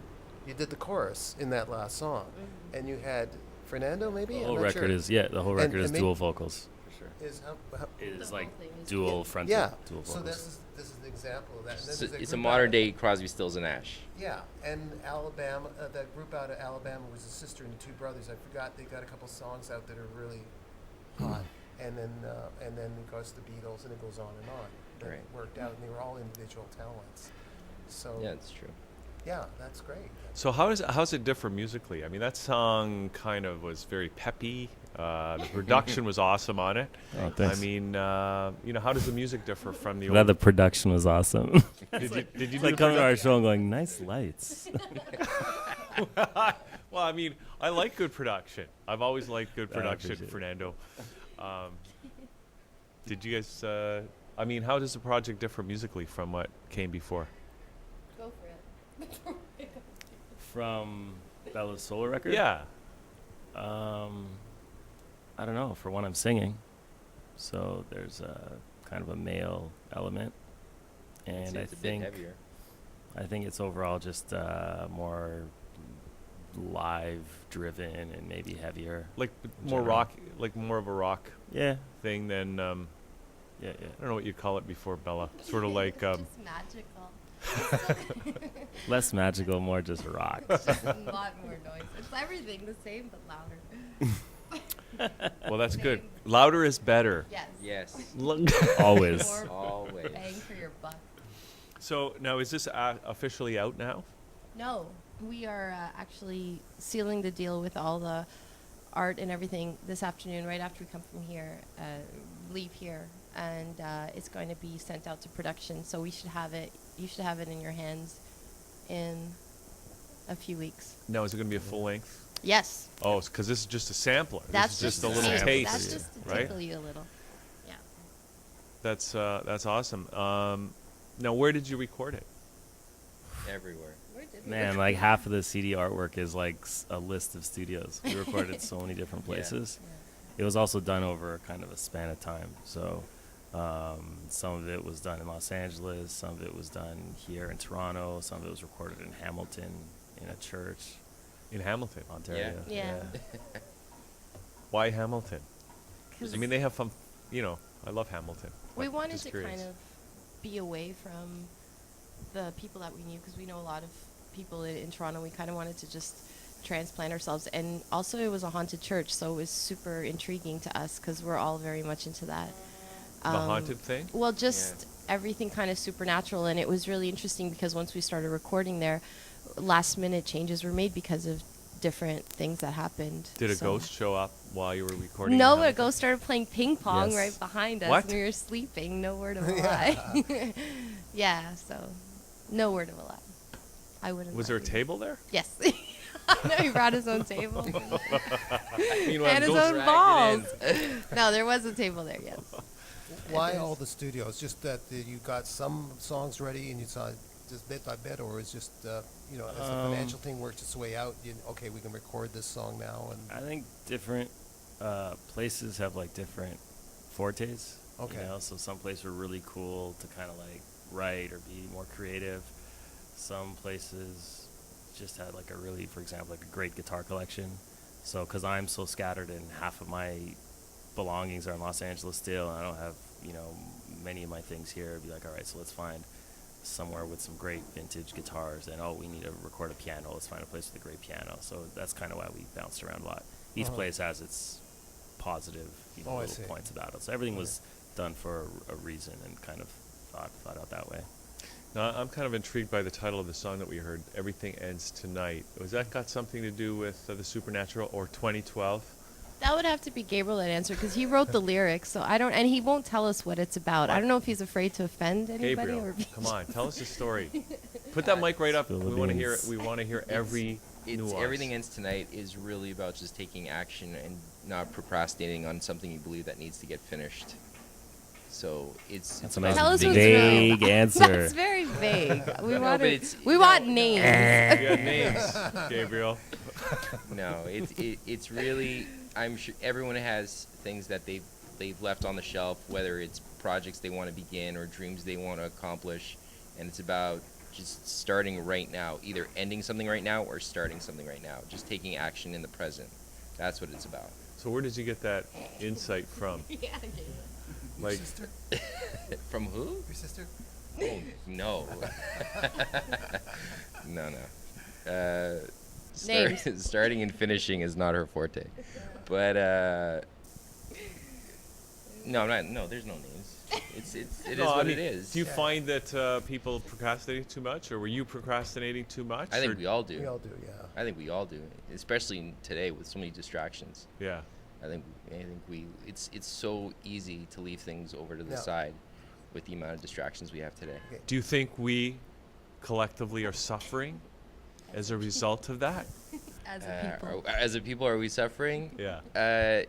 the chorus in that last song, and you had Fernando maybe. The I'm whole not record sure. is the whole And- record and is may- dual vocals. For sure. Is how It is whole like thing is dual frontal, yeah. dual So vocals. this is an example of that. And then So there's it's a group modern out- day Crosby, Stills, and Nash. Yeah, and Alabama, that group out of Alabama was a sister and two brothers. I forgot, they got a couple songs out that are really hot. And then it goes to the Beatles, and it goes on and on. That Right. worked out, and they were all individual talents. So Yeah, it's true. yeah, that's great. So how's it differ musically? I mean, that song kind of was very peppy. The production was awesome on it. Oh, thanks. I mean, how does the music differ from the That old? the production was awesome. Did you It's do like the coming to our production? show and going, nice lights. Well, I mean, I like good production. I've always liked good I production, appreciate it. Fernando. Did you guys? How does the project differ musically from what came before? Go for it. From Bella's solo record? Yeah. I don't know. For one, I'm singing, so there's a kind of a male element, and It's a bit heavier. I think it's overall just more live driven and maybe heavier. Like In more general. rock, like more of a rock Yeah, thing than yeah. I don't know what you call it before, Bella. Sort of like Just magical. Less magical, more just rock. Just a lot more noise. It's everything the same but louder. well, that's good. Same. Louder is better. Yes. Yes. Always. More Always. bang for your buck. So now, is this officially out now? No, we are actually sealing the deal with all the art and everything this afternoon, right after we come from here, leave here, and it's going to be sent out to production. So we should have it. You should have it in your hands in a few weeks. Now, is it going to be a full length? Yes, Oh, because this is just a sampler. that's this is just a a little sample. taste, That's just to right? tickle you a little. Yeah. That's awesome. Now, where did you record it? Everywhere. Man, like half of the CD artwork is like a list of studios. We recorded so many different Yeah. places. It was also done over kind of a span of time. So some of it was done in Los Angeles, some of it was done here in Toronto, some of it was recorded in Hamilton in a church, In Hamilton. Ontario. Yeah. Why Hamilton? 'Cause I mean, they have fun. You know, I love Hamilton. we but wanted just to curious. kind of be away from the people that we knew because we know a lot of people in Toronto. We kind of wanted to just transplant ourselves, and also it was a haunted church, so it was super intriguing to us because we're all very much into that. The haunted thing? Well, just everything kind of supernatural, and it was really interesting because once we started recording there, last minute changes were made because of different things that happened. Did a So- ghost show up while you were recording? in No, a Hamilton? ghost started playing ping pong Yes. right behind us What? when we were sleeping. No word of a lie. Yeah, so no word of a lie. I wouldn't. Was lie there a to you. table there? Yes. No, he brought his own table Meanwhile, and his ghost- own balls. No, there was a table there. Yes. Why all the studios? Just that you got some songs ready and you saw just bit by bit, or is just you know, as the financial thing works its way out, okay, we can record this song now, and I think different places have like different fortes. Okay. You know, so some places were really cool to kind of like write or be more creative. Some places just had like a really, for example, like a great guitar collection. So, because I'm so scattered and half of my belongings are in Los Angeles still, and I don't have, you know, many of my things here, I'd be like, all right, so let's find somewhere with some great vintage guitars, and we need to record a piano, let's find a place with a great piano. So that's kind of why we bounced around a lot. Each place has its positive, you know, Oh, I little see. points about it. So everything was done for a reason and kind of thought out that way. Now, I'm kind of intrigued by the title of the song that we heard, Everything Ends Tonight. Was that got something to do with the supernatural or 2012? That would have to be Gabriel that answered because he wrote the lyrics. So I don't, and he won't tell us what it's about. I don't know if he's afraid to offend anybody Gabriel, or. come on, tell us the story. Put that mic right up. Spill the We want to hear. beans. We want to hear every It's nuance. Everything Ends Tonight is really about just taking action and not procrastinating on something you believe that needs to get finished. So it's That's a about nice Tell us what's vague real. answer. That's very vague. We No, want but it's- we no, want no. names. You got names, Gabriel. No, it's really. I'm sure everyone has things that they've left on the shelf, whether it's projects they want to begin or dreams they want to accomplish, and it's about just starting right now, either ending something right now or starting something right now, just taking action in the present. That's what it's about. So where did you get that insight from? Yeah, Gabriel. Like, sister, From who? your sister. Oh no. No. Names. Starting and finishing is not her forte. But no, I'm not. No, there's no names. It is no, I what mean, it is. Do you find that people procrastinating too much, or were you procrastinating too much? I think or- we all do. We all do, yeah. I think we all do, especially today with so many distractions. Yeah. I think it's so easy to leave things over to the Yeah. side with the amount of distractions we have today. Do you think we collectively are suffering as a result of that? As a people. As a people, are we suffering? Yeah.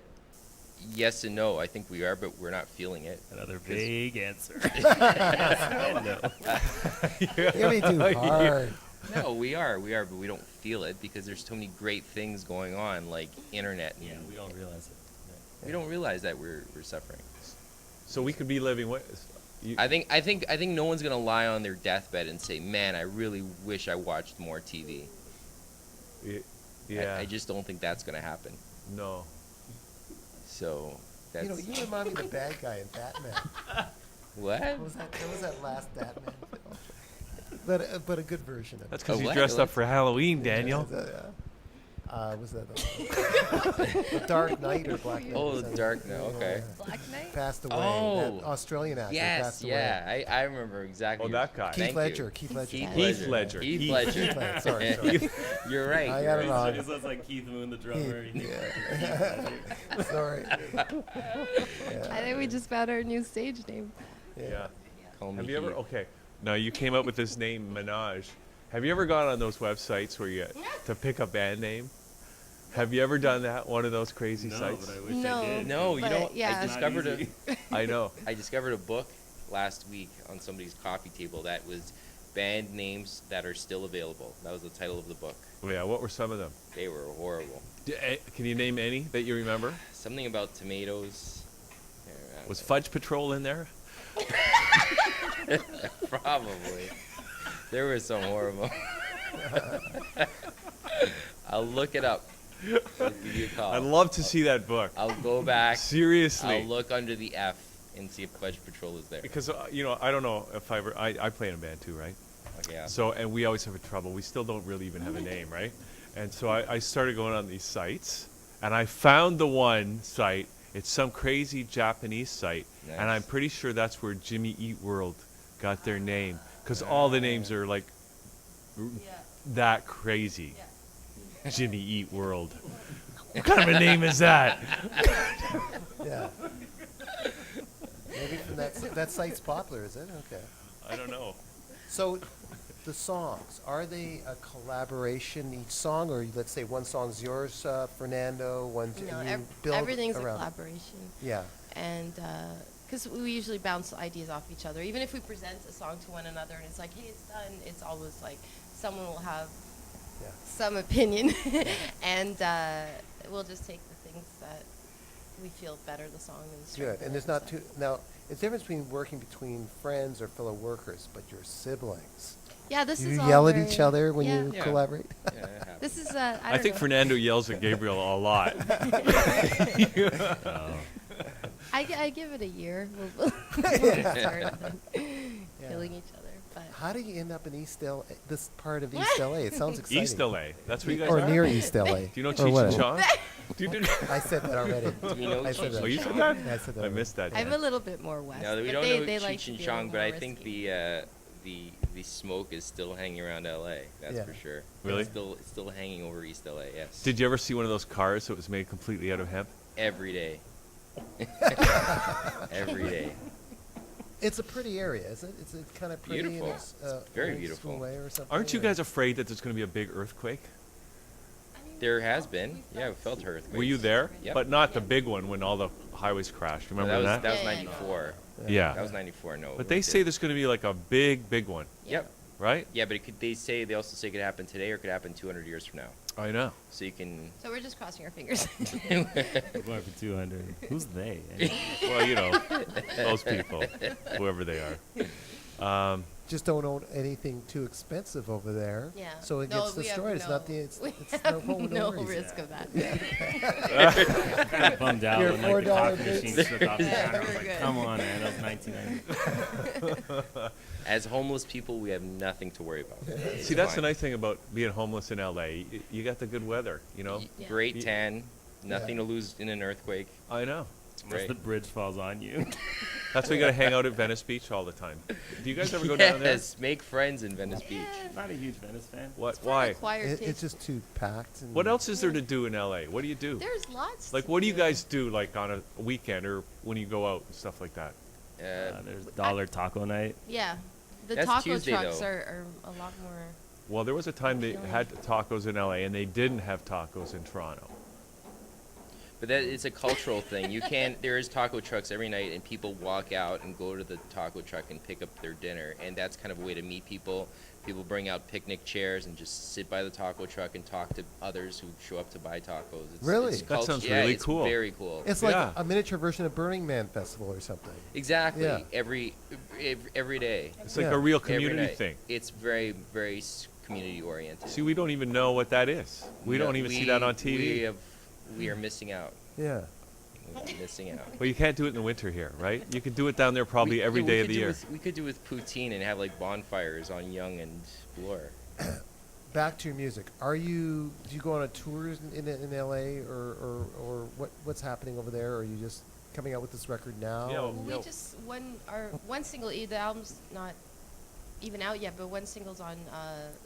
Yes and no. I think we are, but we're not feeling it. Another vague answer. You're being too hard. No, we are, but we don't feel it because there's so many great things going on, like internet. Yeah, And we don't realize it. we don't realize that we're suffering. So we could be living. I think no one's gonna lie on their deathbed and say, "Man, I really wish I watched more TV." Yeah. I just don't think that's gonna happen. No. So that's You remind me of the bad guy in Batman. what? What was that? What was that last Batman film? But a good version of That's it. because Oh, you what? dressed up for Halloween, Daniel. Was that the Dark Knight or Black Knight? Oh, Was that- Dark Knight, okay. Black Knight? Passed away. Oh. That Australian actor Yes, passed away. yeah, I remember exactly. Oh, that guy. Keith Thank Ledger. you. Keith Ledger. Heath Ledger. Heath Heath. Ledger. Heath Ledger. Sorry. You're right. I you're got it right. wrong. It looks like Keith Moon, the drummer. Yeah. Sorry. I think we just found our new stage name. Yeah. Call me Have you ever? Heath. Okay. Now you came up with this name, Minaj. Have you ever gone on those websites where you to pick a band name? Have you ever done that? One of those crazy No, sites? but I wish No. I did. No, you But, know, yeah. I It's not discovered easy. I know. I discovered a book last week on somebody's coffee table that was band names that are still available. That was the title of the book. Oh, yeah. What were some of them? They were horrible. Can you name any that you remember? Something about tomatoes. Yeah, I don't Was know. Fudge Patrol in there? Probably. There was some horrible. I'll look it up. I'll give you a call. I'd love to see that book. I'll go back. Seriously. I'll look under the F and see if Fudge Patrol is there. Because I don't know if I play in a band too, right? Okay, yeah. So, and we always have trouble. We still don't really even have a name, right? And so I started going on these sites, and I found the one site. It's some crazy Japanese site, and I'm Nice. pretty sure that's where Jimmy Eat World got their name, because all the names are like that crazy. Jimmy Eat World. What kind of a name is that? Yeah. Maybe from that site's popular, is it? Okay. I don't know. So, the songs, are they a collaboration each song, or let's say one song's yours, Fernando, one No, and you build everything's a around? collaboration. Yeah. And because we usually bounce ideas off each other. Even if we present a song to one another and it's like, hey, it's done, it's always like someone will have Yeah. some opinion. And we'll just take the things that we feel better the song and Good. strengthen And there's it not stuff. too now. It's difference between working between friends or fellow workers, but your siblings. Yeah, this Do is you all yell at very- each other when yeah. you Yeah. collaborate? Yeah, it happens. This is I think know. Fernando yells at Gabriel a lot. I give it a year. We'll start killing each other. But How do you end up in East LA? This part of East LA. It sounds exciting. East LA. That's where you guys or are? near East LA. Do you know Or Cheech what? and Chong? Do you do- I said that already. Do you know I said Cheech that. Oh, you said that? I said that. I already. missed that. I'm a little bit more west. No, we but don't they, know they like Cheech to and be a Chong, little but more I think risky. the smoke is still hanging around LA. That's Yeah. for sure. Really? It's still hanging over East LA. Yes. Did you ever see one of those cars that was made completely out of hemp? Every day. Every day. It's a pretty area, isn't it? It's kind of pretty. Beautiful. In its, It's very in its beautiful. Way or something, Aren't you or- guys afraid that there's going to be a big earthquake? There has been. Yeah, we felt earthquakes. Were you there? Yep. But not the big one when all the highways crashed. No, Remember that that? was Yeah, yeah, 94. Yeah. That was 94. No. But they say there's going to be like a big one, Yep. right? Yeah, but they also say it could happen today or it could happen 200 years from now. I know. So you can. So we're just crossing our fingers. We're going for 200. Who's they? Well, you know, those people, whoever they are. Just don't own anything too expensive over there. Yeah. So it No, gets we have destroyed. It's not no- the. It's, we it's have no, no worries. risk of that. I'm kind of bummed out Your when like the $4 coffee machine bits. slipped off the Yeah, counter. I was we're like, good. come on, man. That was 1990. As homeless people, we have nothing to worry about. It's See, that's the fine. nice thing about being homeless in LA. You got the good weather, you know? Yeah. Great Y- tan, nothing to lose in an earthquake. I know. Unless Right. the bridge falls on you. That's why you got to hang out at Venice Beach all the time. Do you guys ever go down there? Yes, make friends in Venice Beach. Not a huge Venice fan. What? For an Why? acquired It's taste. just too packed. And What else is there to do in LA? What do you do? There's lots. Like, to what do you guys do, like, on a weekend or when you go out and stuff like that? There's Dollar Taco Night. Yeah, the That's taco Tuesday, trucks though. are a lot more. Well, there was a time they Feeling. had tacos in LA and they didn't have tacos in Toronto. But that it's a cultural thing. You can't. There is taco trucks every night, and people walk out and go to the taco truck and pick up their dinner, and that's kind of a way to meet people. People bring out picnic chairs and just sit by the taco truck and talk to others who show up to buy tacos. Really? It's That sounds yeah, really it's cool. Very cool. It's like Yeah. a miniature version of Burning Man Festival or something. Exactly. Yeah. Every day. It's like Yeah. a real Every community night. thing. It's very, very community oriented. See, we don't even know what that is. We don't even see that on TV. We are missing out. Yeah. We're missing out. Well, you can't do it in the winter here, right? You could do it down there probably every day of the year. We could do with poutine and have like bonfires on Yonge and Bloor. Back to your music. Do you go on a tours in LA or what's happening over there? Or are you just coming out with this record now? Yeah, and- We just one single. The album's not even out yet, but one single's on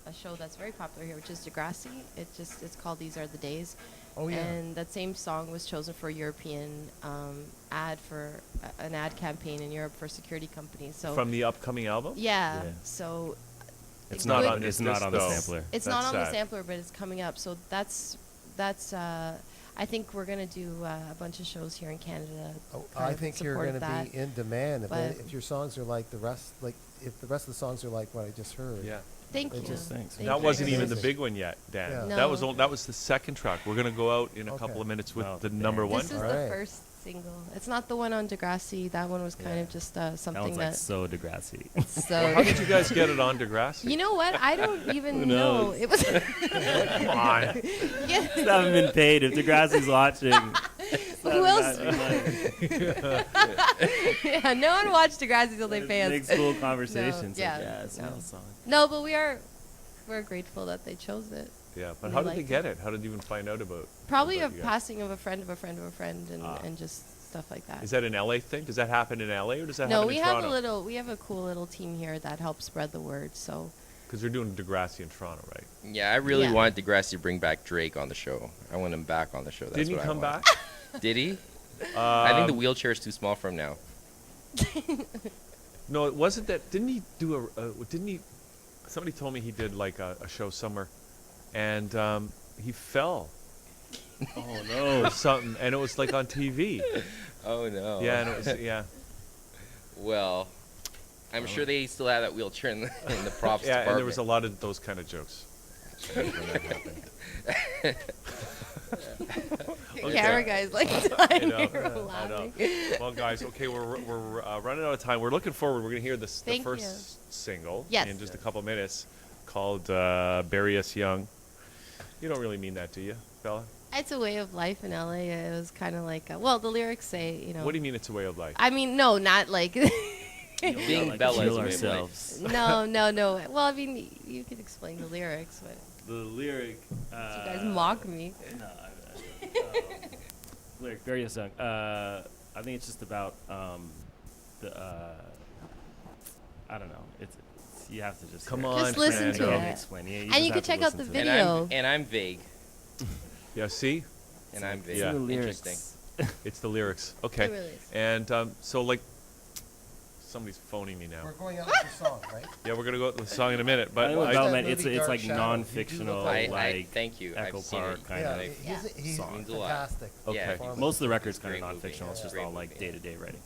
a show that's very popular here, which is Degrassi. It's called These Are the Days. Oh yeah. And that same song was chosen for a European ad for an ad campaign in Europe for security companies. So From the upcoming album? yeah, Yeah. so It's not good- on It's this not on the though. sampler. It's That's not on the sad. sampler, but it's coming up. So that's I think we're gonna do a bunch of shows here in Canada. Oh, kind I of think you're support going to that. be in demand But- if your songs are like the rest. Like if the rest of the songs are like what I just heard. Yeah. Thank It you. just- Thanks. Thank That you. wasn't even the Amazing. big one yet, Dan. Yeah. That was No. that was the second track. We're gonna go out in a Okay. couple of minutes with Oh, the damn. number one. This is All the right. first single. It's not the one on Degrassi. That one was kind Yeah. of just That something one's like that. so Degrassi. So How did you guys get it on Degrassi? you know what? I don't even Who know. knows? It was. Come on. Yeah. haven't been paid. If Degrassi's watching, Who else? Yeah, no one watched Degrassi till they pay us. Big school conversations. No, like, yeah, yeah, it's no. a song. No, but we're grateful that they chose it. Yeah, but We how did they liked get it? How did you even find out about? Probably a about you guys? passing of a friend of a friend of a friend, and, Ah. and just stuff like that. Is that an LA thing? Does that happen in LA or does that No, happen we in have Toronto? we have a cool little team here that helps spread the word. So Because they're doing Degrassi in Toronto, right? Yeah, I really Yeah. wanted Degrassi to bring back Drake on the show. I want him back on the show. That's Didn't he what I come want. back? Did he? I think the Um, wheelchair is too small for him now. No, it wasn't that. Didn't he do didn't he? Somebody told me he did like a show somewhere, and he fell Oh no. or something, and it was like on TV. Oh no. Yeah, and it was yeah. Well, I'm sure they still have that wheelchair in the props Yeah, department. and there was a lot of those kind of jokes. when that happened. Okay. camera guys like dying know, here I know. laughing. Well, guys, okay, we're running out of time. We're looking forward. We're gonna hear the Thank first you. single Yes. in just a couple minutes, called "Bury Us Young." You don't really mean that, do you, Bella? It's a way of life in LA. It was kind of like well, the lyrics say What do you mean it's a way of life? I mean, no, not like. Being like Bella is kill a way of life. ourselves. no. Well, I mean, you could explain the lyrics, but The lyric. you guys mock me. No, lyric, very song. I think it's just about the. I don't know. It's you have to just Come hear it. on, Just listen to Fernando. it. Explain. Yeah, And you just can have to check out listen the to it. video. And I'm vague. Yeah, see, And I'm vague. It's in the Interesting. lyrics. it's the lyrics. Okay, It really is. and so like, somebody's phoning me now. We're going out with the song, right? Yeah, we're gonna go with the song in a minute, but I know I- development. That It's movie it's Dark like Shadow, you do non-fictional, look I like thank you. Echo I've seen Park it. kind Yeah, of. he's song. Means a lot. fantastic. Okay. Yeah. performance. Most of the record's It's a kind of great movie. non-fictional. It's Yeah. just Great all like movie. day-to-day writing.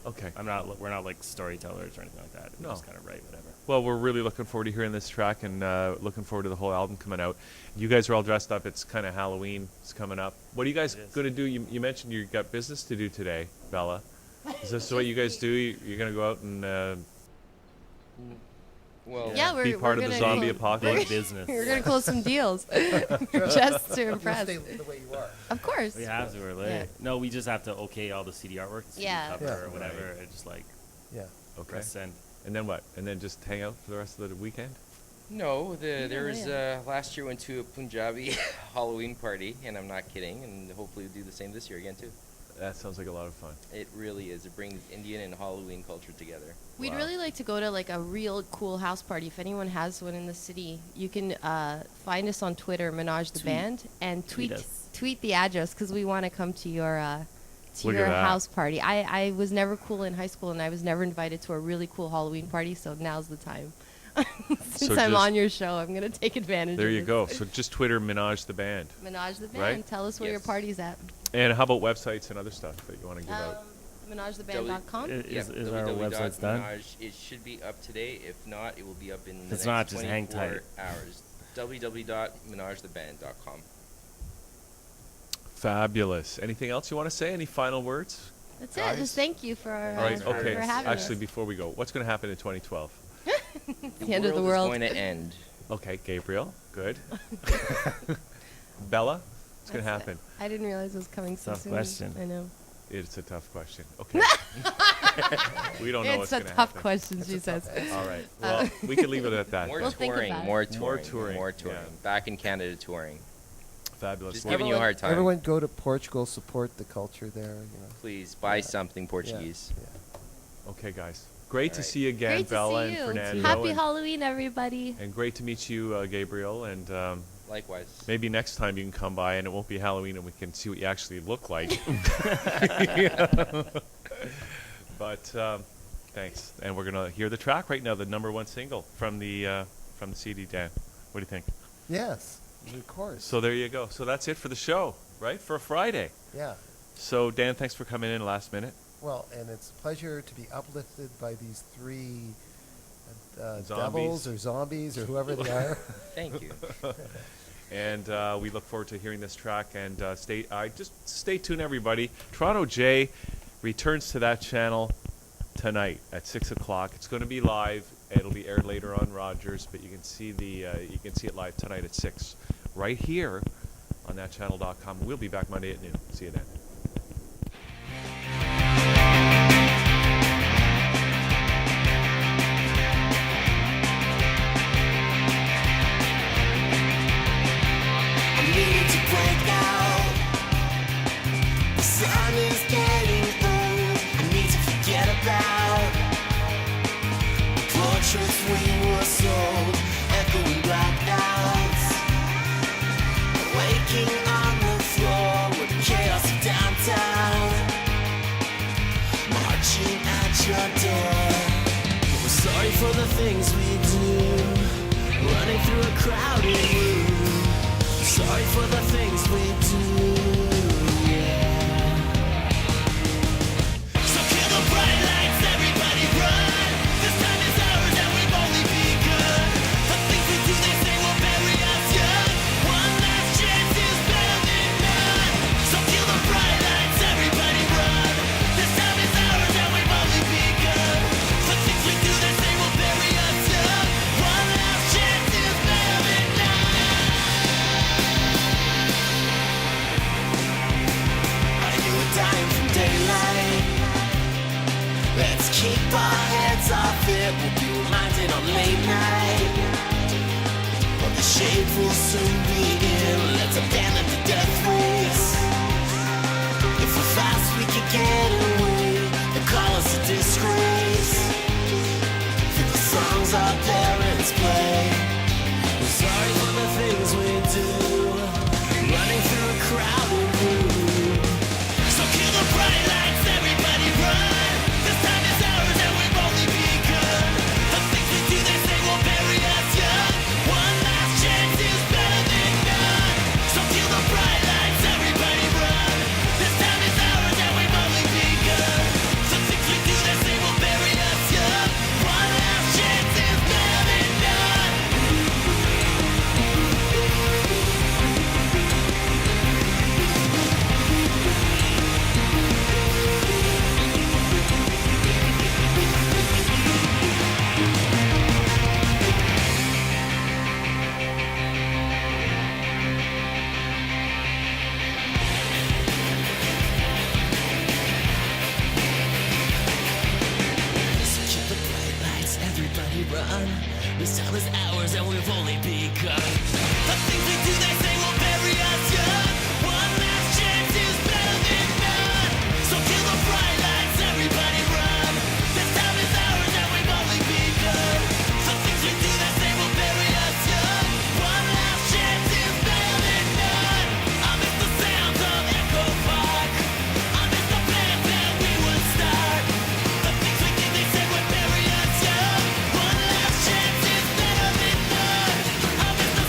okay. We're not like storytellers or anything like that. We No. just kind of write whatever. Well, we're really looking forward to hearing this track and looking forward to the whole album coming out. You guys are all dressed up. It's kind of Halloween. It's coming up. What are you guys It is. going to do? You mentioned you got business to do today, Bella. Is this what you guys do? You're going to go out and Well, Yeah, we're be part we're of the gonna zombie close- apocalypse? Big business. We're gonna close some deals just to You'll impress. stay the way you are. Of course. We have to. We're late. Yeah. No, we just have to okay all the CD artwork, the CD Yeah. cover Yeah. or whatever, Right. and just like Yeah. Okay. press send. And then what? And then just hang out for the rest of the weekend? No, there was yeah. last year went to a Punjabi Halloween party, and I'm not kidding. And hopefully we'll do the same this year again too. That sounds like a lot of fun. It really is. It brings Indian and Halloween culture together. We'd Wow. really like to go to like a real cool house party. If anyone has one in the city, you can find us on Twitter, Menage the Tweet. Band, and Tweet tweet us. the address because we want to come to your Look at that. house party. I was never cool in high school, and I was never invited to a really cool Halloween party. So now's the time. Since So I'm just- on your show, I'm gonna take advantage. There of you this. go. So just Twitter Menage the Band. Menage the Band. Right? Tell us where your Yes. party's at. And how about websites and other stuff that you want to give out? MenageTheBand.com. Is our website's done? www.menage. It should be up today. If not, it will be up in the It's next not, just 24 hang tight. hours. www.menagetheband.com. Fabulous. Anything else you want to say? Any final words? That's Guys? it. Just thank you for, All right. Okay. for having Actually, us. before we go, what's going to happen in 2012? The end of the world. is going to end. Okay, Gabriel. Good. Bella, what's going to That's it. happen? I didn't realize it was coming so Tough soon. question. I know. It's a tough question. Okay. We don't know what's It's a going to tough happen. question, she says. All right. Well, we can leave it at that. More then. We'll think touring, about it. more touring, More touring, more touring. yeah. Back in Canada touring. Fabulous. Just Well, giving you a hard time. Everyone go to Portugal, support the culture there. Please buy Yeah. something Portuguese. Yeah. Okay, guys. Great to All right. see you again, Great to Bella see and you. Fernando. Happy and, Halloween, everybody. and great to meet you, Gabriel. And Likewise. maybe next time you can come by and it won't be Halloween and we can see what you actually look like. But thanks. And we're going to hear the track right now, the #1 single from the CD, Dan. What do you think? Yes, of course. So there you go. So that's it for the show, right? For a Friday. Yeah. So, Dan, thanks for coming in last minute. Well, and it's a pleasure to be uplifted by these three Zombies. devils or zombies or whoever they are. Thank you. And we look forward to hearing this track. And just stay tuned, everybody. Toronto J returns to that channel tonight at 6 o'clock. It's going to be live. It'll be aired later on Rogers, but you can see it live tonight at 6 right here on thatchannel.com. We'll be back Monday at noon. See you then. I need to break out. The sun is getting old. I need to forget about the portraits we were sold, echoing blackouts. Waking on the floor with the chaos of downtown, marching at your door. We're sorry for the things we do, running through a crowded room. Sorry for the things we do, yeah. So kill the bright lights, everybody run. This time is ours and we've only begun. The things we do, they say will bury us young. One last chance is better than none. So kill the bright lights, everybody run. This time is ours and we've only begun. The things we do, they say will bury us young. One last chance is better than none. Dying from daylight. Let's keep our heads off it. We'll be reminded on late night. But the shade will soon be in. Let's abandon the death race. If we're fast, we can get away. They call us a disgrace. For the songs our parents play. We're sorry for the things we do. Running through a crowded room. So kill the bright lights, everybody run. This time is ours and we've only begun. The things we do, they say will bury us young. One last chance is better than none. So kill the bright lights, everybody run. This time is ours and we've only begun. The things we do, they say will bury us young. One last chance is better than none. So kill the bright lights, everybody run. This time is ours and we've only begun. The things we do, they say will bury us young. One last chance is better than none. So kill the bright lights, everybody run. This time is ours and we've only begun. The things we do, they say will bury us young. One last chance is better than none. I miss the sounds of Echo Park. I miss the band that we would start. The things we did, they said would bury us young. One last chance is better than none. I miss the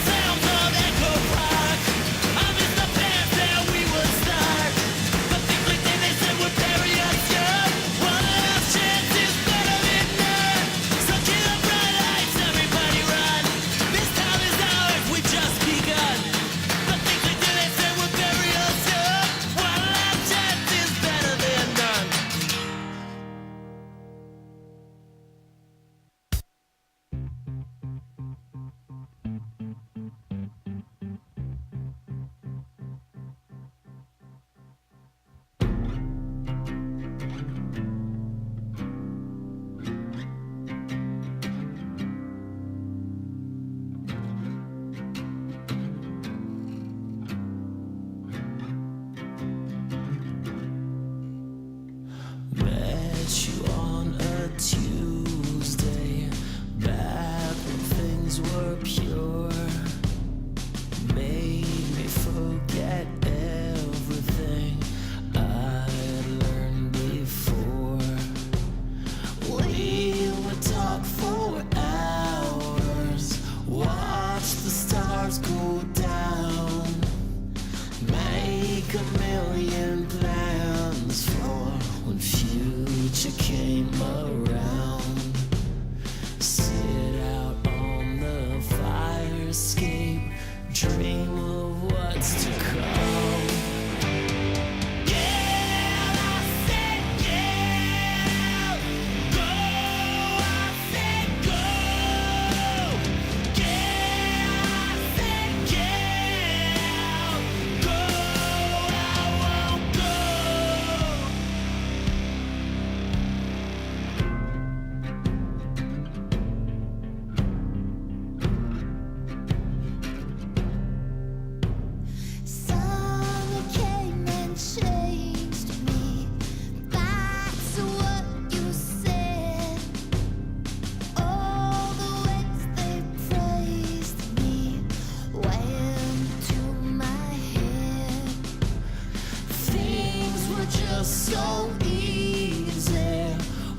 so easy.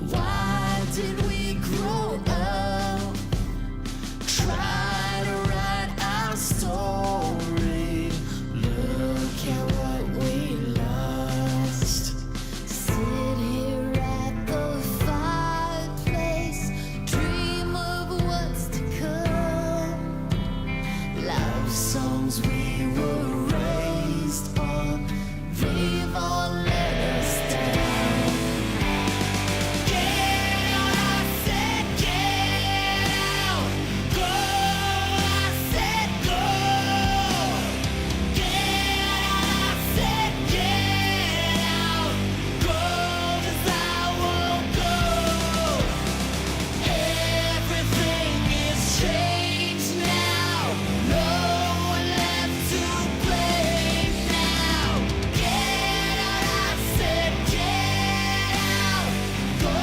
Why did we grow up? Try to write our story. Look at what we lost. Sit here at the fireplace, dream of what's to come. Love songs we were raised on, they've all let us down. Get out, I said get out. Go, I said go. Get out, I said get out. Go, 'cause I won't go. Everything is changed now. No one left to blame now. Get out, I said get out. Go,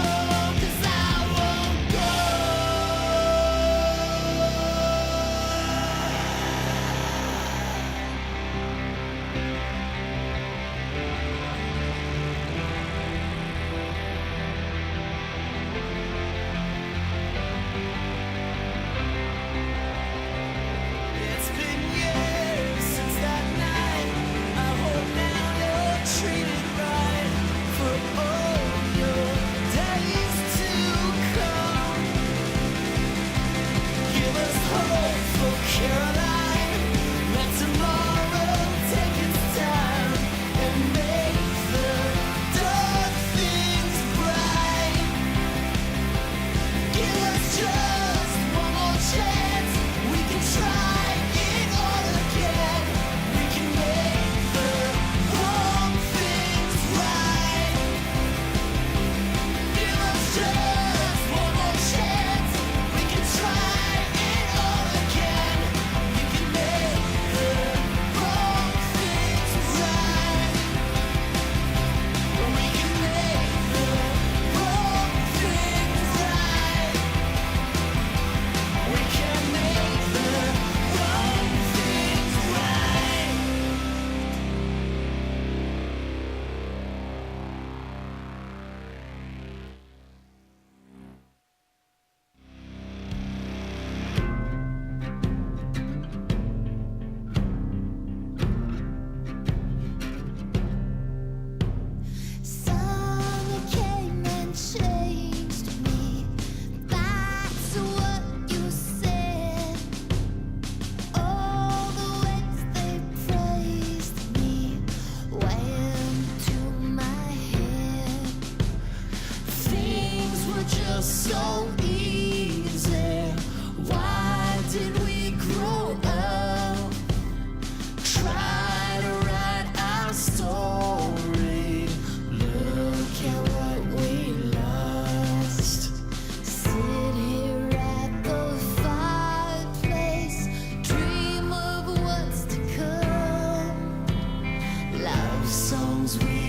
'cause I won't go. It's been years since that night. I hope now you're treated right for all your days to come. Give us hope for Caroline. Let tomorrow take its time and make the dark things bright. Give us just one more chance. We can try it all again. We can make the wrong things right. Give us just one more chance. We can try it all again. We can make the wrong things right. We can make the wrong things right. We can make the wrong things right. Summer came and changed me. That's what you said. All the ways they praised me went to my head. Things were just so easy. Why did we grow up? Try to write our story. Look at what we lost. Sit here at the fireplace, dream of what's to come. Love songs we